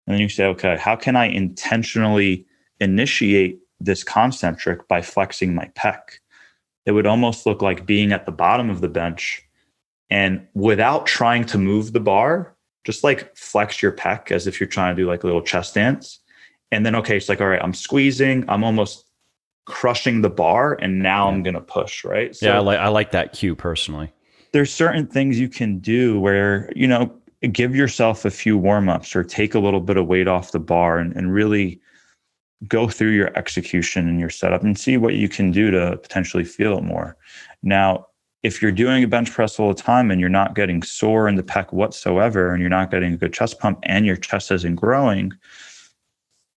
And then you say, okay, how can I intentionally initiate this concentric by flexing my pec? It would almost look like being at the bottom of the bench and without trying to move the bar, just like flex your pec as if you're trying to do like a little chest dance. And then, okay, it's like, all right, I'm squeezing, I'm almost crushing the bar, and now I'm going to push, right? So yeah, I like that cue personally. There's certain things you can do where, give yourself a few warm-ups or take a little bit of weight off the bar and really go through your execution and your setup and see what you can do to potentially feel it more. Now, if you're doing a bench press all the time and you're not getting sore in the pec whatsoever, and you're not getting a good chest pump and your chest isn't growing,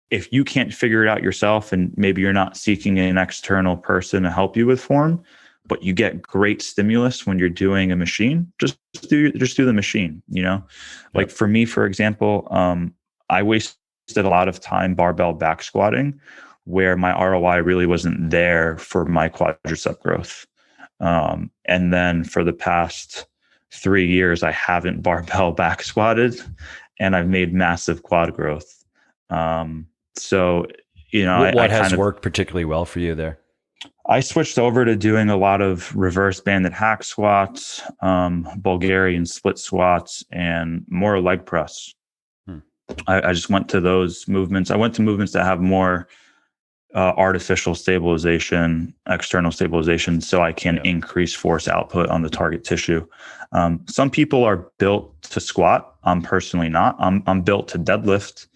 if you can't figure it out yourself and maybe you're not seeking an external person to help you with form, but you get great stimulus when you're doing a machine, just do the machine, Like for me, for example, I wasted a lot of time barbell back squatting where my ROI really wasn't there for my quadricep growth. And then for the past 3 years, I haven't barbell back squatted and I've made massive quad growth. So, what has worked particularly well for you there? I switched over to doing a lot of reverse banded hack squats, Bulgarian split squats, and more leg press. I just went to those movements. I went to movements that have more artificial stabilization, external stabilization, so I can increase force output on the target tissue. Some people are built to squat. I'm personally not. I'm built to deadlift.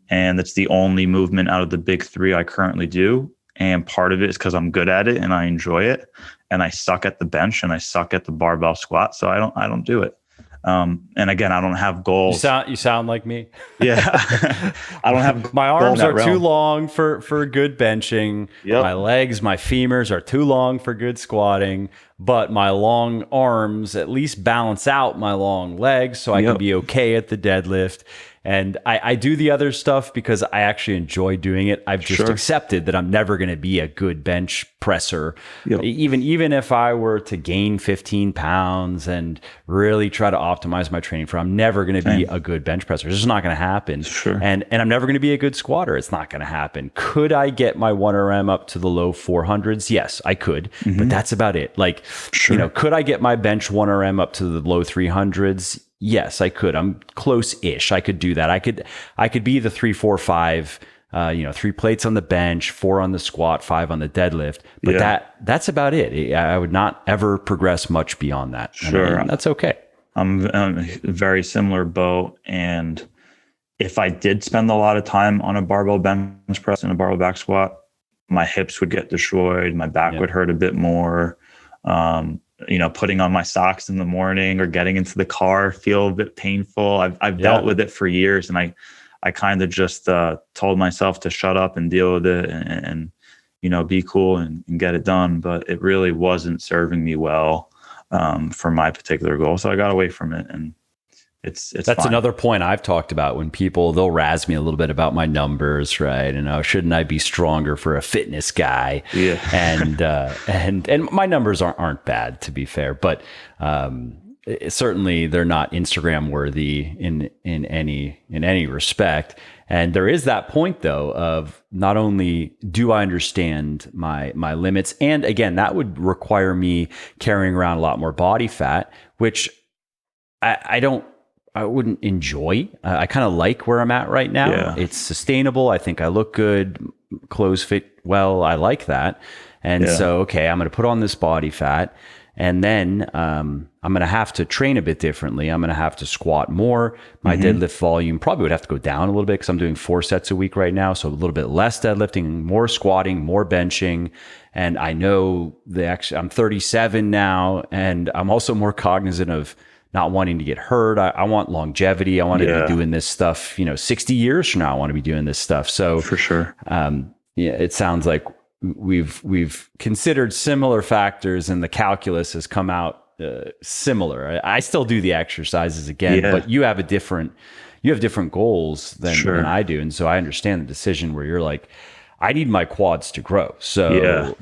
And it's the only movement out of the big three I currently do. And part of it is because I'm good at it and I enjoy it. And I suck at the bench and I suck at the barbell squat. So I don't do it. And again, I don't have goals. You sound like me. Yeah. I don't have my arms are too long for good benching. Yep. My legs, my femurs are too long for good squatting, but my long arms at least balance out my long legs so I can be okay at the deadlift. And I do the other stuff because I actually enjoy doing it. I've just accepted that I'm never going to be a good bench presser. Even if I were to gain 15 pounds and really try to optimize my training for, I'm never going to be a good bench presser. It's just not going to happen. And I'm never going to be a good squatter. It's not going to happen. Could I get my 1RM up to the low 400s? Yes, I could, but that's about it. Like, you know, could I get my bench 1RM up to the low 300s? Yes, I could. I'm close-ish. I could do that. I could be the 3, 4, 5, 3 plates on the bench, 4 on the squat, 5 on the deadlift. But that's about it. I would not ever progress much beyond that. And that's okay. I'm a very similar boat. And if I did spend a lot of time on a barbell bench press and a barbell back squat, my hips would get destroyed. My back would hurt a bit more. Putting on my socks in the morning or getting into the car feel a bit painful. I've dealt with it for years, and I kind of just told myself to shut up and deal with it and be cool and get it done. But it really wasn't serving me well for my particular goal, so I got away from it. And it's that's fine. Another point I've talked about when they'll razz me a little bit about my numbers, right? And shouldn't I be stronger for a fitness guy? Yeah. And my numbers aren't bad, to be fair, but certainly they're not Instagram worthy in any respect. And there is that point though of not only do I understand my limits, and again that would require me carrying around a lot more body fat, which I wouldn't enjoy. I kind of like where I'm at right now. Yeah. It's sustainable. I think I look good. Clothes fit well. I like that. And so, okay, I'm going to put on this body fat, and then I'm going to have to train a bit differently. I'm going to have to squat more. My deadlift volume probably would have to go down a little bit because I'm doing 4 sets a week right now. So a little bit less deadlifting, more squatting, more benching. And I know I'm 37 now, and I'm also more cognizant of not wanting to get hurt. I want longevity. I want to be doing this stuff, 60 years from now, I want to be doing this stuff. So for sure. It sounds like we've considered similar factors and the calculus has come out similar. I still do the exercises again, but you have different goals than I do. And so I understand the decision where you're like, I need my quads to grow. So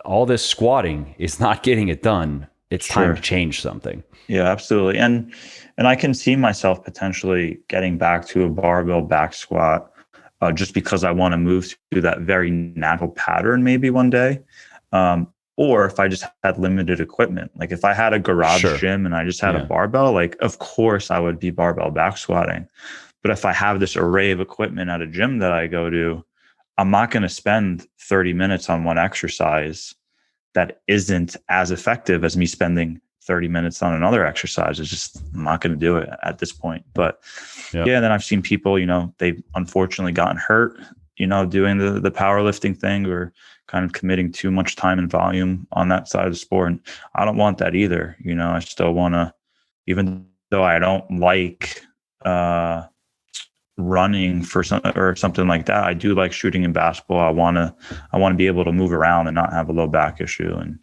all this squatting is not getting it done. It's time to change something. Yeah, absolutely. And I can see myself potentially getting back to a barbell back squat just because I want to move to that very natural pattern maybe one day. Or if I just had limited equipment, like if I had a garage gym and I just had a barbell, like of course I would be barbell back squatting. But if I have this array of equipment at a gym that I go to, I'm not going to spend 30 minutes on one exercise that isn't as effective as me spending 30 minutes on another exercise. It's just, I'm not going to do it at this point. But then I've seen people, they've unfortunately gotten hurt, doing the powerlifting thing or kind of committing too much time and volume on that side of the sport. And I don't want that either. I still want to, even though I don't like running for something like that, I do like shooting in basketball. I want to be able to move around and not have a low back issue. And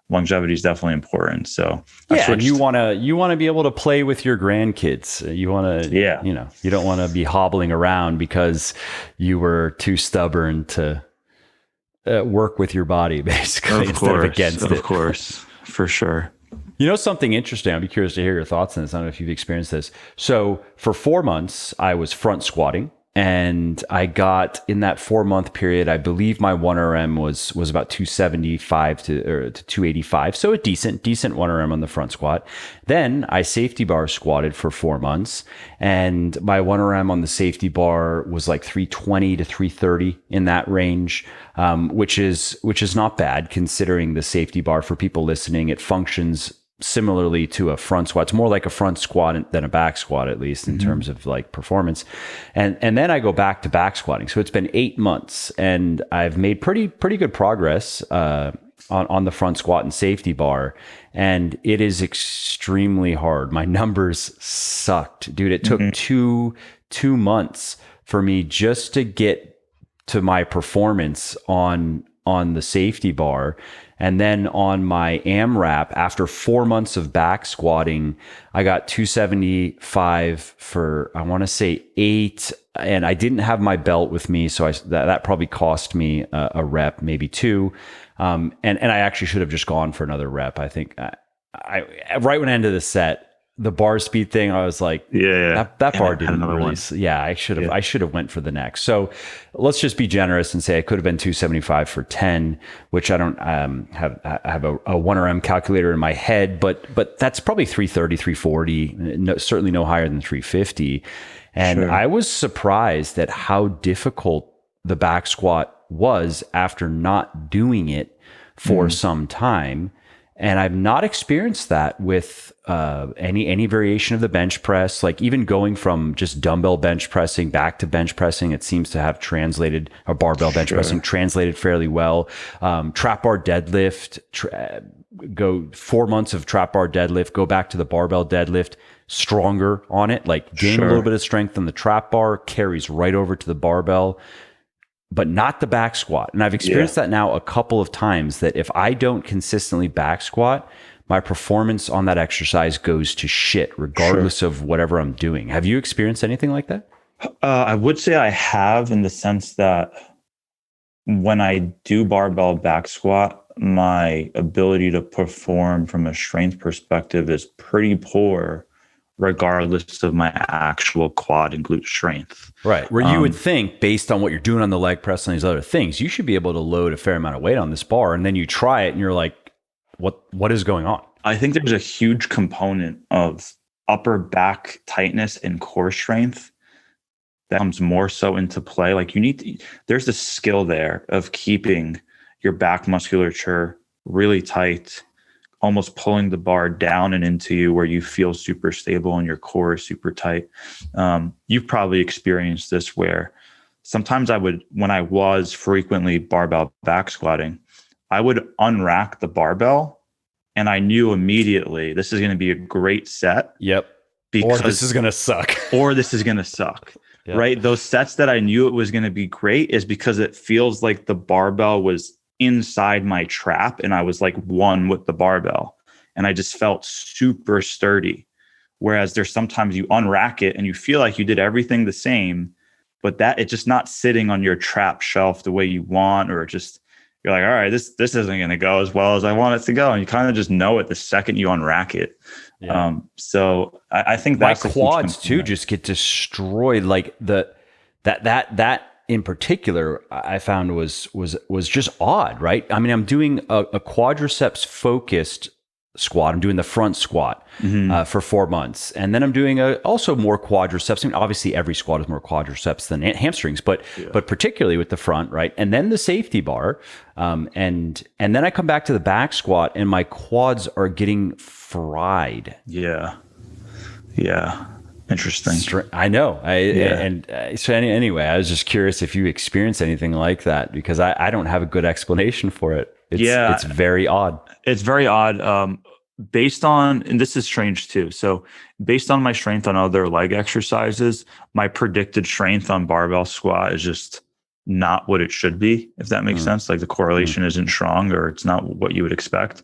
longevity is definitely important. So and you want to be able to play with your grandkids. You want to, you don't want to be hobbling around because you were too stubborn to work with your body, basically, instead of against it. Of course, for sure. Something interesting. I'd be curious to hear your thoughts on this. I don't know if you've experienced this. So for 4 months, I was front squatting. And I got, in that 4-month period, I believe my 1RM was about 275 to 285. So a decent 1RM on the front squat. Then I safety bar squatted for 4 months, and my 1RM on the safety bar was like 320 to 330 in that range, which is not bad considering the safety bar. For people listening, it functions similarly to a front squat. It's more like a front squat than a back squat, at least in terms of like performance. And then I go back to back squatting. So it's been 8 months, and I've made pretty good progress on the front squat and safety bar. And it is extremely hard. My numbers sucked, dude. It took two months for me just to get to my performance on the safety bar. And then on my AMRAP, after 4 months of back squatting, I got 275 for, I want to say 8. And I didn't have my belt with me. So that probably cost me a rep, maybe 2. And I actually should have just gone for another rep. I think I right when I ended the set, the bar speed thing, I was like, that bar didn't really. Yeah, I should have went for the next. So let's just be generous and say I could have been 275 for 10, which I don't have a 1RM calculator in my head, but that's probably 330, 340, certainly no higher than 350. And I was surprised at how difficult the back squat was after not doing it for some time. And I've not experienced that with any variation of the bench press. Like even going from just dumbbell bench pressing back to bench pressing, it seems to have translated, or barbell bench pressing translated fairly well. Trap bar deadlift, go 4 months of trap bar deadlift, go back to the barbell deadlift, stronger on it, like gain a little bit of strength on the trap bar, carries right over to the barbell, but not the back squat. And I've experienced that now a couple of times, that if I don't consistently back squat, my performance on that exercise goes to shit, regardless of whatever I'm doing. Have you experienced anything like that? I would say I have, in the sense that when I do barbell back squat, my ability to perform from a strength perspective is pretty poor, regardless of my actual quad and glute strength. Right. Where you would think, based on what you're doing on the leg press and these other things, you should be able to load a fair amount of weight on this bar. And then you try it and you're like, what is going on? I think there's a huge component of upper back tightness and core strength that comes more so into play. Like there's the skill there of keeping your back musculature really tight, almost pulling the bar down and into you where you feel super stable and your core is super tight. You've probably experienced this, where sometimes when I was frequently barbell back squatting, I would unrack the barbell and I knew immediately this is going to be a great set. Yep. Or this is going to suck. Yep. Right? Those sets that I knew it was going to be great is because it feels like the barbell was inside my trap and I was like one with the barbell and I just felt super sturdy. Whereas there's sometimes you unrack it and you feel like you did everything the same, but that it's just not sitting on your trap shelf the way you want, or just you're like, all right, this isn't going to go as well as I want it to go. And you kind of just know it the second you unrack it. Yeah. So I think that's my quads too just get destroyed. Like that in particular, I found was just odd, right? I mean, I'm doing a quadriceps focused squat. I'm doing the front squat for 4 months. And then I'm doing also more quadriceps. I mean, obviously every squat is more quadriceps than hamstrings, but particularly with the front, right? And then the safety bar. And then I come back to the back squat and my quads are getting fried. Yeah. Interesting. I know. So anyway, I was just curious if you experienced anything like that, because I don't have a good explanation for it. It's very odd. It's very odd. Based on, and this is strange too. So based on my strength on other leg exercises, my predicted strength on barbell squat is just not what it should be, if that makes sense. Like the correlation isn't strong, or it's not what you would expect.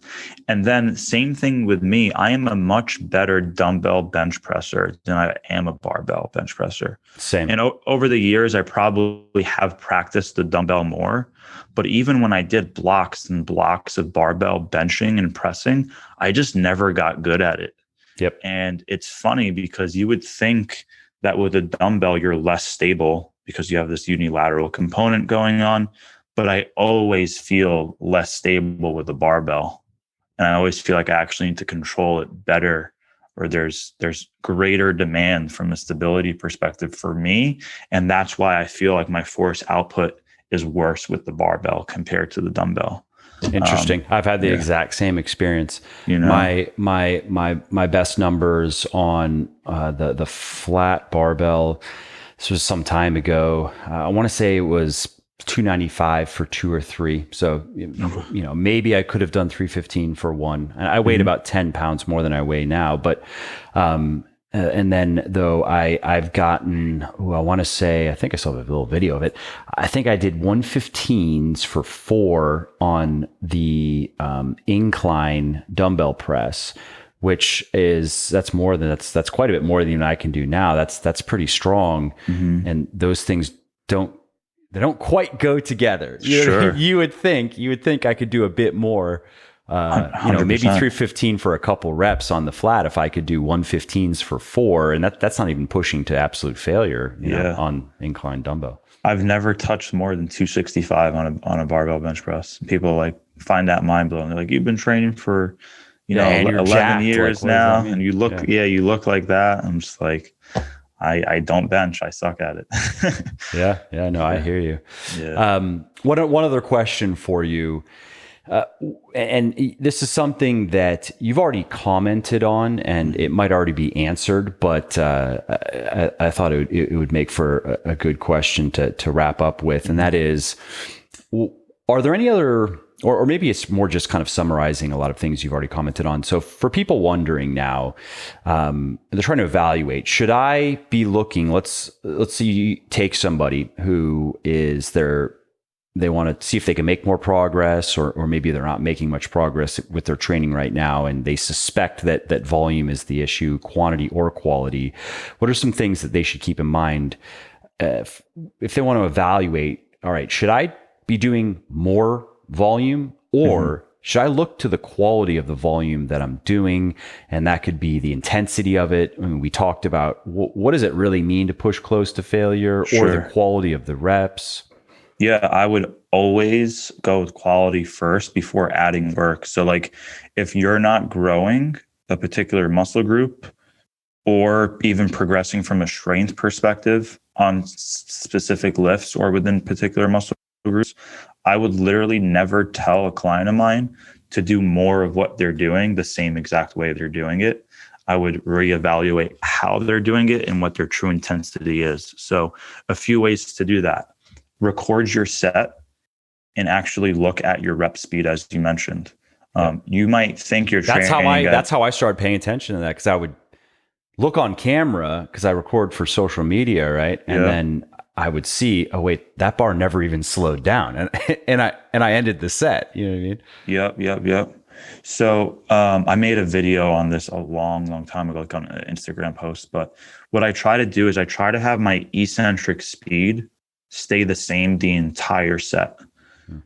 And then same thing with me. I am a much better dumbbell bench presser than I am a barbell bench presser. Same. And over the years, I probably have practiced the dumbbell more. But even when I did blocks and blocks of barbell benching and pressing, I just never got good at it. Yep. And it's funny because you would think that with a dumbbell, you're less stable because you have this unilateral component going on. But I always feel less stable with a barbell. And I always feel like I actually need to control it better, or there's greater demand from a stability perspective for me. And that's why I feel like my force output is worse with the barbell compared to the dumbbell. Interesting. I've had the exact same experience. You know, My best numbers on the flat barbell. This was some time ago. I want to say it was 295 for 2 or 3. So, maybe I could have done 315 for 1. And I weighed about 10 pounds more than I weigh now. But, and then though I've gotten, I want to say, I think I saw a little video of it. I think I did 115s for 4 on the incline dumbbell press, which is, that's quite a bit more than I can do now. That's pretty strong. And those things don't quite go together. Sure. You would think I could do a bit more, maybe 315 for a couple reps on the flat if I could do 115s for 4. And that's not even pushing to absolute failure on incline dumbbell. I've never touched more than 265 on a barbell bench press. People like find that mind blowing. They're like, you've been training for, 11 jacked, years like, now. I mean? And you look like that. I'm just like, I don't bench. I suck at it. No, I hear you. Yeah. One other question for you. And this is something that you've already commented on, and it might already be answered, but I thought it would make for a good question to wrap up with. And that is, are there any other, or maybe it's more just kind of summarizing a lot of things you've already commented on. So for people wondering now, they're trying to evaluate, should I be looking, let's see, you take somebody who is they want to see if they can make more progress, or maybe they're not making much progress with their training right now, and they suspect that volume is the issue, quantity or quality. What are some things that they should keep in mind if they want to evaluate, all right, should I be doing more volume, or should I look to the quality of the volume that I'm doing? And that could be the intensity of it. I mean, we talked about what does it really mean to push close to failure, or the quality of the reps? Yeah, I would always go with quality first before adding work. So like if you're not growing a particular muscle group, or even progressing from a strength perspective on specific lifts or within particular muscle groups, I would literally never tell a client of mine to do more of what they're doing the same exact way they're doing it. I would reevaluate how they're doing it and what their true intensity is. So a few ways to do that. Record your set and actually look at your rep speed, as you mentioned. You might think you're training. That's how I started paying attention to that, because I would look on camera, because I record for social media, right? And then I would see, oh wait, that bar never even slowed down, and I ended the set. You know what I mean? Yep. So I made a video on this a long time ago, like on an Instagram post. But what I try to do is I try to have my eccentric speed stay the same the entire set.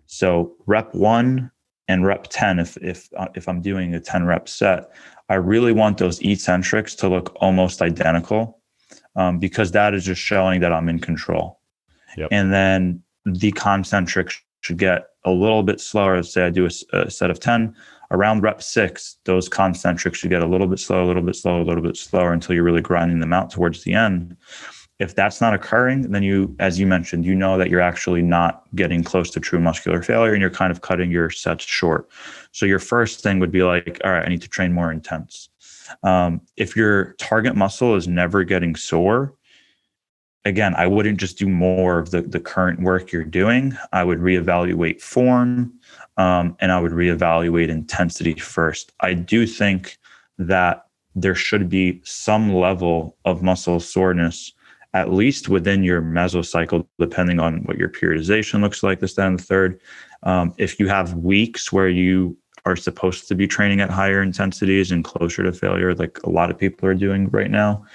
So rep 1 and rep 10, if I'm doing a 10 rep set, I really want those eccentrics to look almost identical, because that is just showing that I'm in control. Yep. And then the concentrics should get a little bit slower. Let's say I do a set of 10. Around rep 6, those concentrics should get a little bit slower, a little bit slower until you're really grinding them out towards the end. If that's not occurring, then you, as you mentioned, you know that you're actually not getting close to true muscular failure, and you're kind of cutting your sets short. So your first thing would be like, all right, I need to train more intense. If your target muscle is never getting sore, again, I wouldn't just do more of the current work you're doing. I would reevaluate form, and I would reevaluate intensity first. I do think that there should be some level of muscle soreness, at least within your mesocycle, depending on what your periodization looks like, this, that, and the third. If you have weeks where you are supposed to be training at higher intensities and closer to failure, like a lot of people are doing right now,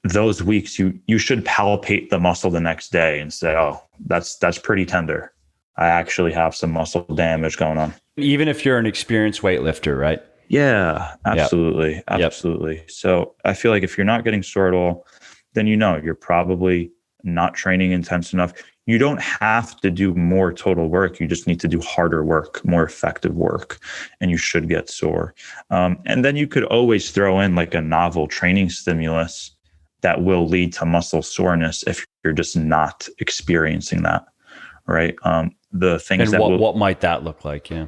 those weeks you should palpate the muscle the next day and say, oh, that's pretty tender. I actually have some muscle damage going on. Even if you're an experienced weightlifter, right? Yeah, absolutely. Yep. Absolutely. So I feel like if you're not getting sore at all, then you're probably not training intense enough. You don't have to do more total work. You just need to do harder work, more effective work, and you should get sore. And then you could always throw in like a novel training stimulus that will lead to muscle soreness if you're just not experiencing that, right? the things And that what might that look like? Yeah.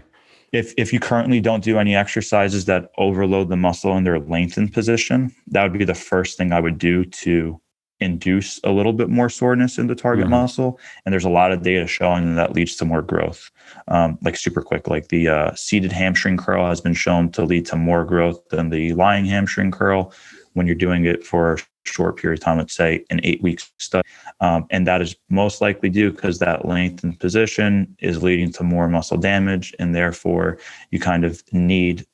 If you currently don't do any exercises that overload the muscle in their lengthened position, that would be the first thing I would do to induce a little bit more soreness in the target muscle. And there's a lot of data showing that leads to more growth, like super quick. Like the seated hamstring curl has been shown to lead to more growth than the lying hamstring curl when you're doing it for a short period of time, let's say an 8-week study. And that is most likely due because that lengthened position is leading to more muscle damage. And therefore, you kind of need,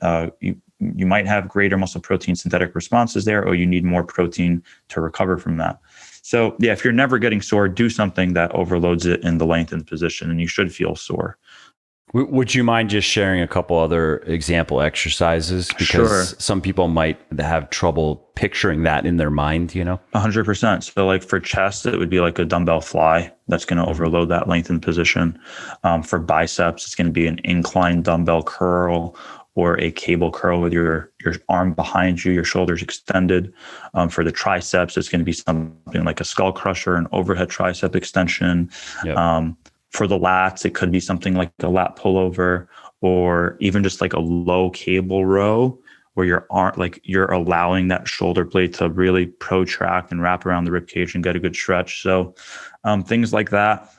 you might have greater muscle protein synthetic responses there, or you need more protein to recover from that. So yeah, if you're never getting sore, do something that overloads it in the lengthened position, and you should feel sore. Would you mind just sharing a couple other example exercises? Because Sure. some people might have trouble picturing that in their mind, 100%. So like for chest, it would be like a dumbbell fly that's going to overload that lengthened position. For biceps, it's going to be an incline dumbbell curl or a cable curl with your arm behind you, your shoulders extended. For the triceps, it's going to be something like a skull crusher, an overhead tricep extension. Yep. For the lats, it could be something like a lat pullover, or even just like a low cable row where your arm, like you're allowing that shoulder blade to really protract and wrap around the rib cage and get a good stretch. So things like that.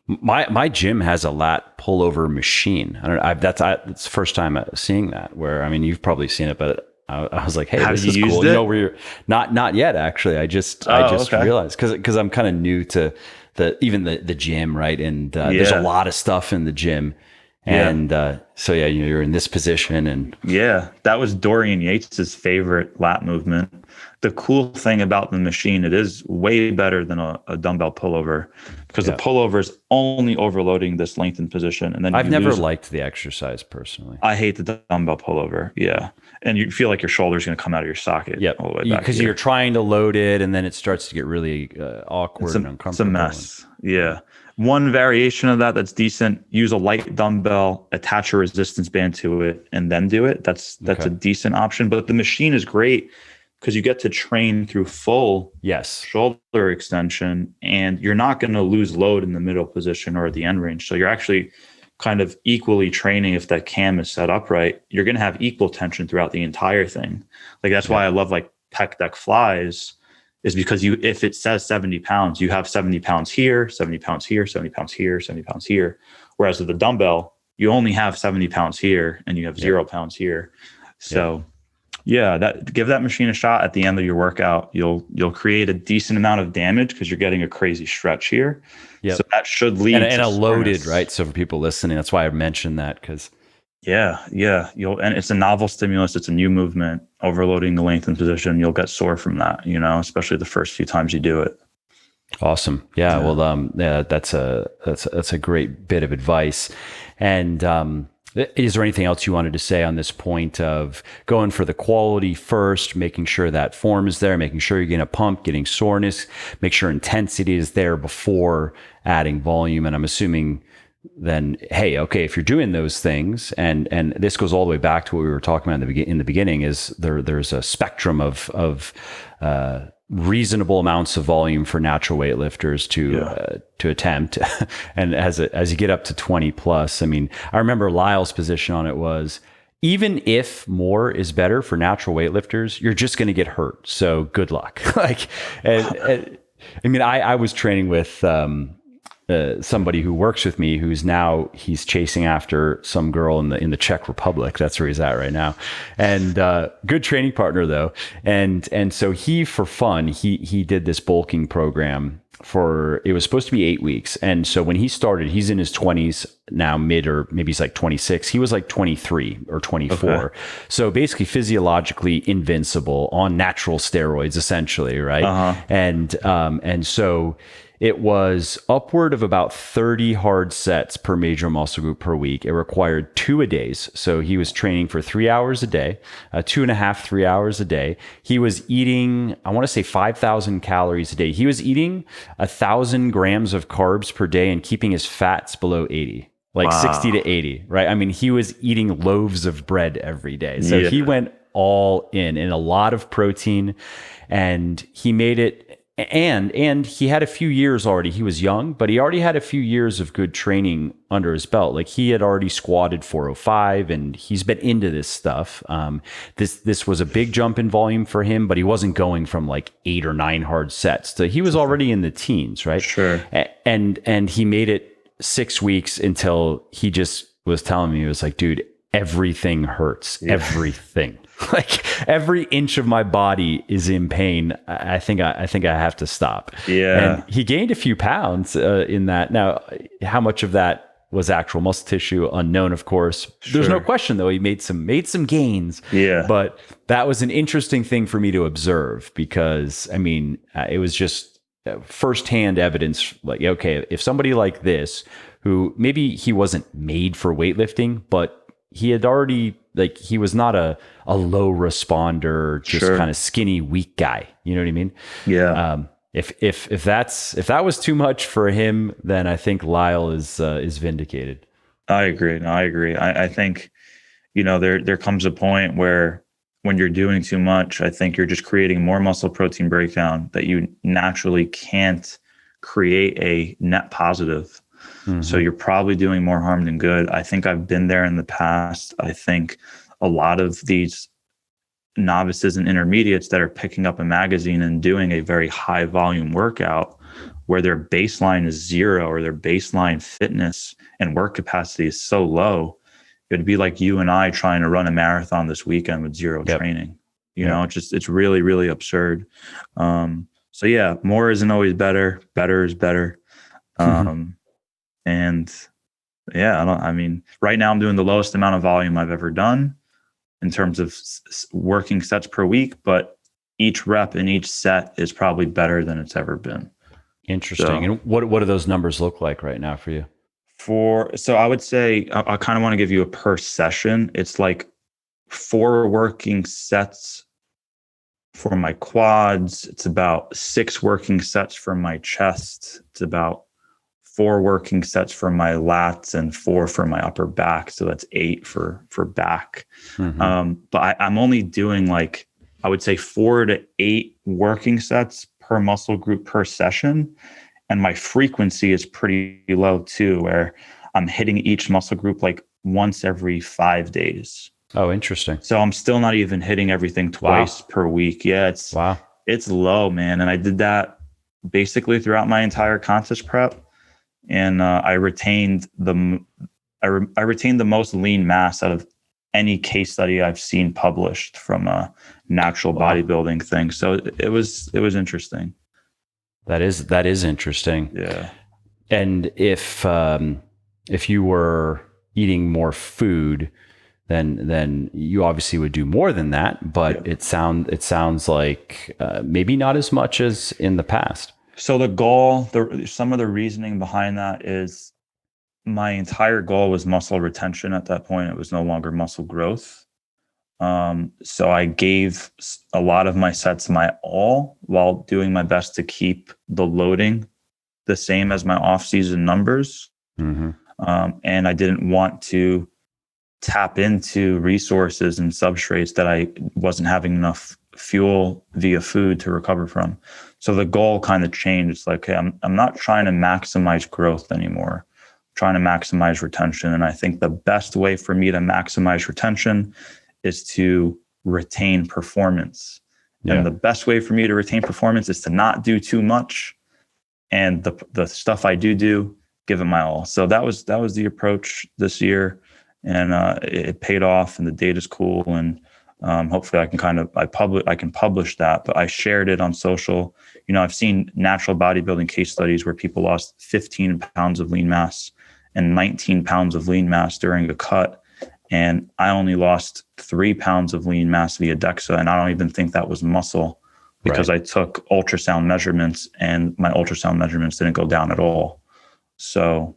My gym has a lat pullover machine. I don't know. That's the first time seeing that. Where, I mean, you've probably seen it, but I was like, hey, Have this you is used cool. it? Where you're not yet actually. I just Okay. realized because I'm kind of new to the gym, right? And there's a lot of stuff in the gym. And so yeah, you're in this position, and that was Dorian Yates's favorite lat movement. The cool thing about the machine, it is way better than a dumbbell pullover, because the pullover is only overloading this lengthened position, and then I've never liked the exercise personally. I hate the dumbbell pullover. Yeah, and you feel like your shoulder's going to come out of your socket. Yep, all the way back because you're trying to load it, and then it starts to get really awkward and uncomfortable. It's a mess. Yeah. One variation of that's decent. Use a light dumbbell, attach a resistance band to it, and then do it. That's a decent option. But the machine is great because you get to train through full shoulder extension, and you're not going to lose load in the middle position or at the end range. So you're actually kind of equally training. If that cam is set up right, you're going to have equal tension throughout the entire thing. Like that's why I love like pec deck flies, is because if it says 70 pounds, you have 70 pounds here, 70 pounds here, 70 pounds here, 70 pounds here. Whereas with the dumbbell, you only have 70 pounds here and you have 0 pounds here. So give that machine a shot at the end of your workout. You'll create a decent amount of damage because you're getting a crazy stretch here. Yep. So that should lead and a loaded, right? So for people listening, that's why I mentioned that, because and it's a novel stimulus. It's a new movement, overloading the lengthened position. You'll get sore from that, especially the first few times you do it. Awesome. Yeah. Well, that's a great bit of advice. And is there anything else you wanted to say on this point of going for the quality first, making sure that form is there, making sure you're getting a pump, getting soreness, make sure intensity is there before adding volume? And I'm assuming then, hey, okay, if you're doing those things, and this goes all the way back to what we were talking about in the beginning, is there's a spectrum of reasonable amounts of volume for natural weightlifters to attempt. And as you get up to 20 plus, I mean, I remember Lyle's position on it was, even if more is better for natural weightlifters, you're just going to get hurt. So good luck. I mean, I was training with somebody who works with me, he's chasing after some girl in the Czech Republic. That's where he's at right now. And good training partner though. And so he, for fun, he did this bulking program it was supposed to be 8 weeks. And so when he started, he's in his 20s now, mid, or maybe he's like 26. He was like 23 or 24. Okay. So basically physiologically invincible on natural steroids, essentially. Right. Uh-huh. And so it was upward of about 30 hard sets per major muscle group per week. It required 2-a-days. So he was training for 3 hours a day, 2.5, 3 hours a day. He was eating, I want to say 5,000 calories a day. He was eating 1,000 grams of carbs per day and keeping his fats below 80, like 60 to 80, right? I mean, he was eating loaves of bread every day. So he went all in a lot of protein, and he made it. And he had a few years already. He was young, but he already had a few years of good training under his belt. Like he had already squatted 405, and he's been into this stuff. This was a big jump in volume for him, but he wasn't going from like 8 or 9 hard sets. So he was already in the teens, right? Sure. And he made it 6 weeks until he just was telling me, he was like, dude, everything hurts. Yeah. Everything. Like every inch of my body is in pain. I think I have to stop. Yeah. And he gained a few pounds in that. Now, how much of that was actual muscle tissue? Unknown, of course. Sure. There's no question though. He made some gains. Yeah. But that was an interesting thing for me to observe because I mean, it was just firsthand evidence. Like, okay, if somebody like this, who maybe he wasn't made for weightlifting, but he had already, like, he was not a low responder, just sure. kind of skinny, weak guy. You know what I mean? Yeah. If that was too much for him, then I think Lyle is vindicated. I agree. No, I agree. I think, there comes a point where when you're doing too much, I think you're just creating more muscle protein breakdown that you naturally can't create a net positive. Mm-hmm. So you're probably doing more harm than good. I think I've been there in the past. I think a lot of these novices and intermediates that are picking up a magazine and doing a very high volume workout where their baseline is 0 or their baseline fitness and work capacity is so low, it'd be like you and I trying to run a marathon this weekend with 0 training. It's really, really absurd. So yeah, more isn't always better. Better is better. And yeah, right now I'm doing the lowest amount of volume I've ever done in terms of working sets per week, but each rep in each set is probably better than it's ever been. Interesting. So, and what do those numbers look like right now for you? So I would say, I kind of want to give you a per session. It's like 4 working sets for my quads. It's about 6 working sets for my chest. It's about 4 working sets for my lats and 4 for my upper back. So that's 8 for back. Mm-hmm. But I'm only doing like, I would say 4 to 8 working sets per muscle group per session. And my frequency is pretty low too, where I'm hitting each muscle group like once every 5 days. Oh, interesting. So I'm still not even hitting everything twice per week. Yeah, it's low, man. And I did that basically throughout my entire contest prep. And I retained the most lean mass out of any case study I've seen published from a natural bodybuilding thing. So it was interesting. That is interesting. Yeah. And if you were eating more food, then you obviously would do more than that. But it sounds like maybe not as much as in the past. So the goal, some of the reasoning behind that is my entire goal was muscle retention at that point. It was no longer muscle growth. So I gave a lot of my sets my all while doing my best to keep the loading the same as my off-season numbers. Mm-hmm. And I didn't want to tap into resources and substrates that I wasn't having enough fuel via food to recover from. So the goal kind of changed. It's like, okay, I'm not trying to maximize growth anymore. I'm trying to maximize retention. And I think the best way for me to maximize retention is to retain performance. Yeah. And the best way for me to retain performance is to not do too much. And the stuff I do, give it my all. So that was the approach this year. And it paid off, and the data's cool. And hopefully I can publish that, but I shared it on social. I've seen natural bodybuilding case studies where people lost 15 pounds of lean mass and 19 pounds of lean mass during a cut. And I only lost 3 pounds of lean mass via DEXA. And I don't even think that was muscle because I took ultrasound measurements and my ultrasound measurements didn't go down at all. So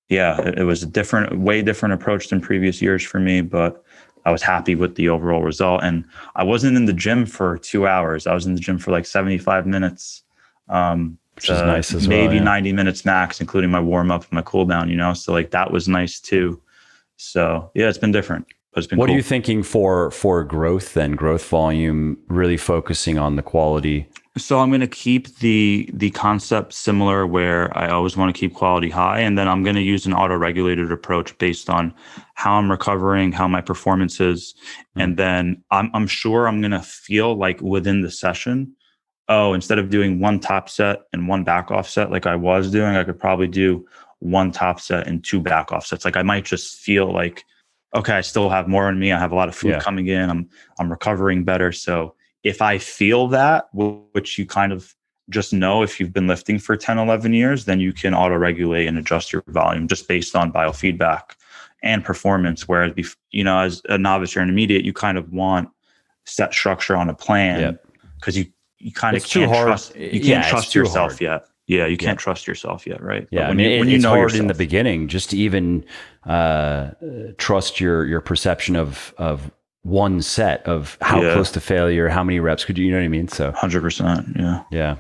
yeah, it was way different approach than previous years for me, but I was happy with the overall result. And I wasn't in the gym for 2 hours. I was in the gym for like 75 minutes. Which is nice as well. Maybe yeah. 90 minutes max, including my warm up and my cool down, So like that was nice too. So yeah, it's been different. But it's been What cool. are you thinking for growth then? Growth volume, really focusing on the quality? So I'm going to keep the concept similar, where I always want to keep quality high, and then I'm going to use an auto-regulated approach based on how I'm recovering, how my performance is, and then I'm sure I'm going to feel like within the session, oh, instead of doing one top set and one back off set like I was doing, I could probably do one top set and two back off sets. Like I might just feel like, okay, I still have more in me. I have a lot of food coming in. I'm recovering better. So if I feel that, which you kind of just know if you've been lifting for 10, 11 years, then you can auto-regulate and adjust your volume just based on biofeedback and performance. Whereas, as a novice or intermediate, you kind of want set structure on a plan because you kind of can't trust yourself yet. Yeah, you can't trust yourself yet, right? Yeah, when it's know hard yourself in the beginning just to even trust your perception of one set of how close to failure, how many reps could you know what I mean? So 100%. Yeah.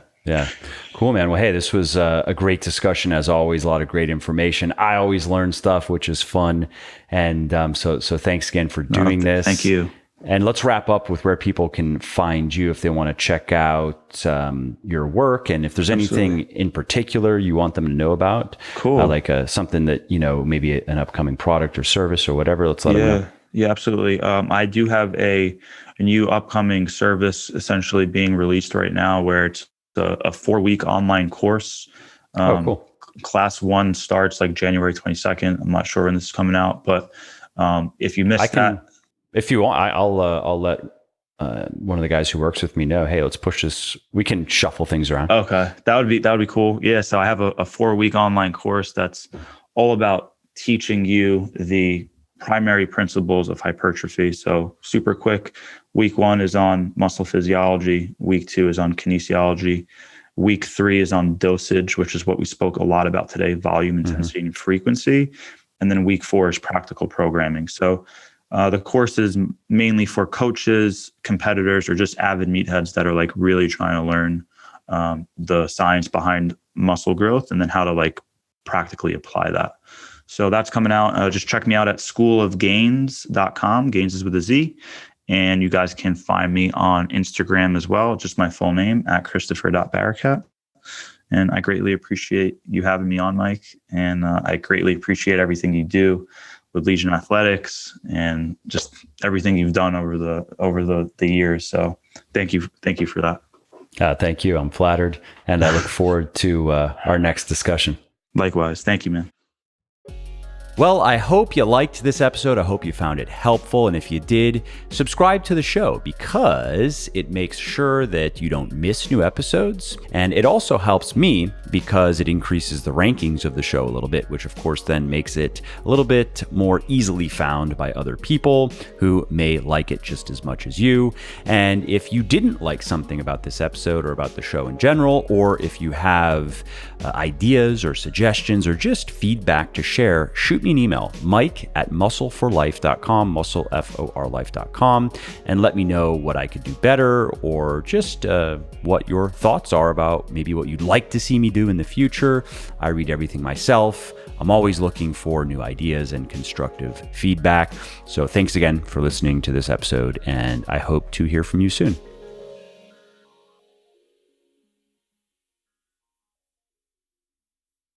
Cool, man. Well, hey, this was a great discussion as always. A lot of great information. I always learn stuff, which is fun. And so thanks again for doing this. Thank you. And let's wrap up with where people can find you if they want to check out your work, and if there's anything in particular you want them to know about. Cool. Like something that, maybe an upcoming product or service or whatever. Let's let them know. Yeah, absolutely. I do have a new upcoming service essentially being released right now, where it's a 4-week online course. Cool. Class 1 starts like January 22nd. I'm not sure when this is coming out, but if you missed that. If you want, I'll let one of the guys who works with me know, hey, let's push this. We can shuffle things around. Okay. That would be cool. Yeah. So I have a 4-week online course that's all about teaching you the primary principles of hypertrophy. So super quick. Week 1 is on muscle physiology. Week 2 is on kinesiology. Week 3 is on dosage, which is what we spoke a lot about today, volume, intensity, and frequency. And then week 4 is practical programming. So the course is mainly for coaches, competitors, or just avid meatheads that are like really trying to learn the science behind muscle growth and then how to like practically apply that. So that's coming out. Just check me out at schoolofgains.com. Gains is with a Z. And you guys can find me on Instagram as well. Just my full name at Christopher.Barakat. And I greatly appreciate you having me on, Mike. And I greatly appreciate everything you do with Legion Athletics and just everything you've done over the years. So thank you for that. Thank you. I'm flattered, and I look forward to our next discussion. Likewise. Thank you, man. Well, I hope you liked this episode. I hope you found it helpful. And if you did, subscribe to the show because it makes sure that you don't miss new episodes. And it also helps me because it increases the rankings of the show a little bit, which of course then makes it a little bit more easily found by other people who may like it just as much as you. And if you didn't like something about this episode or about the show in general, or if you have ideas or suggestions or just feedback to share, shoot me an email, mike@muscleforlife.com, muscleforlife.com, and let me know what I could do better, or just what your thoughts are about maybe what you'd like to see me do in the future. I read everything myself. I'm always looking for new ideas and constructive feedback. So thanks again for listening to this episode, and I hope to hear from you soon.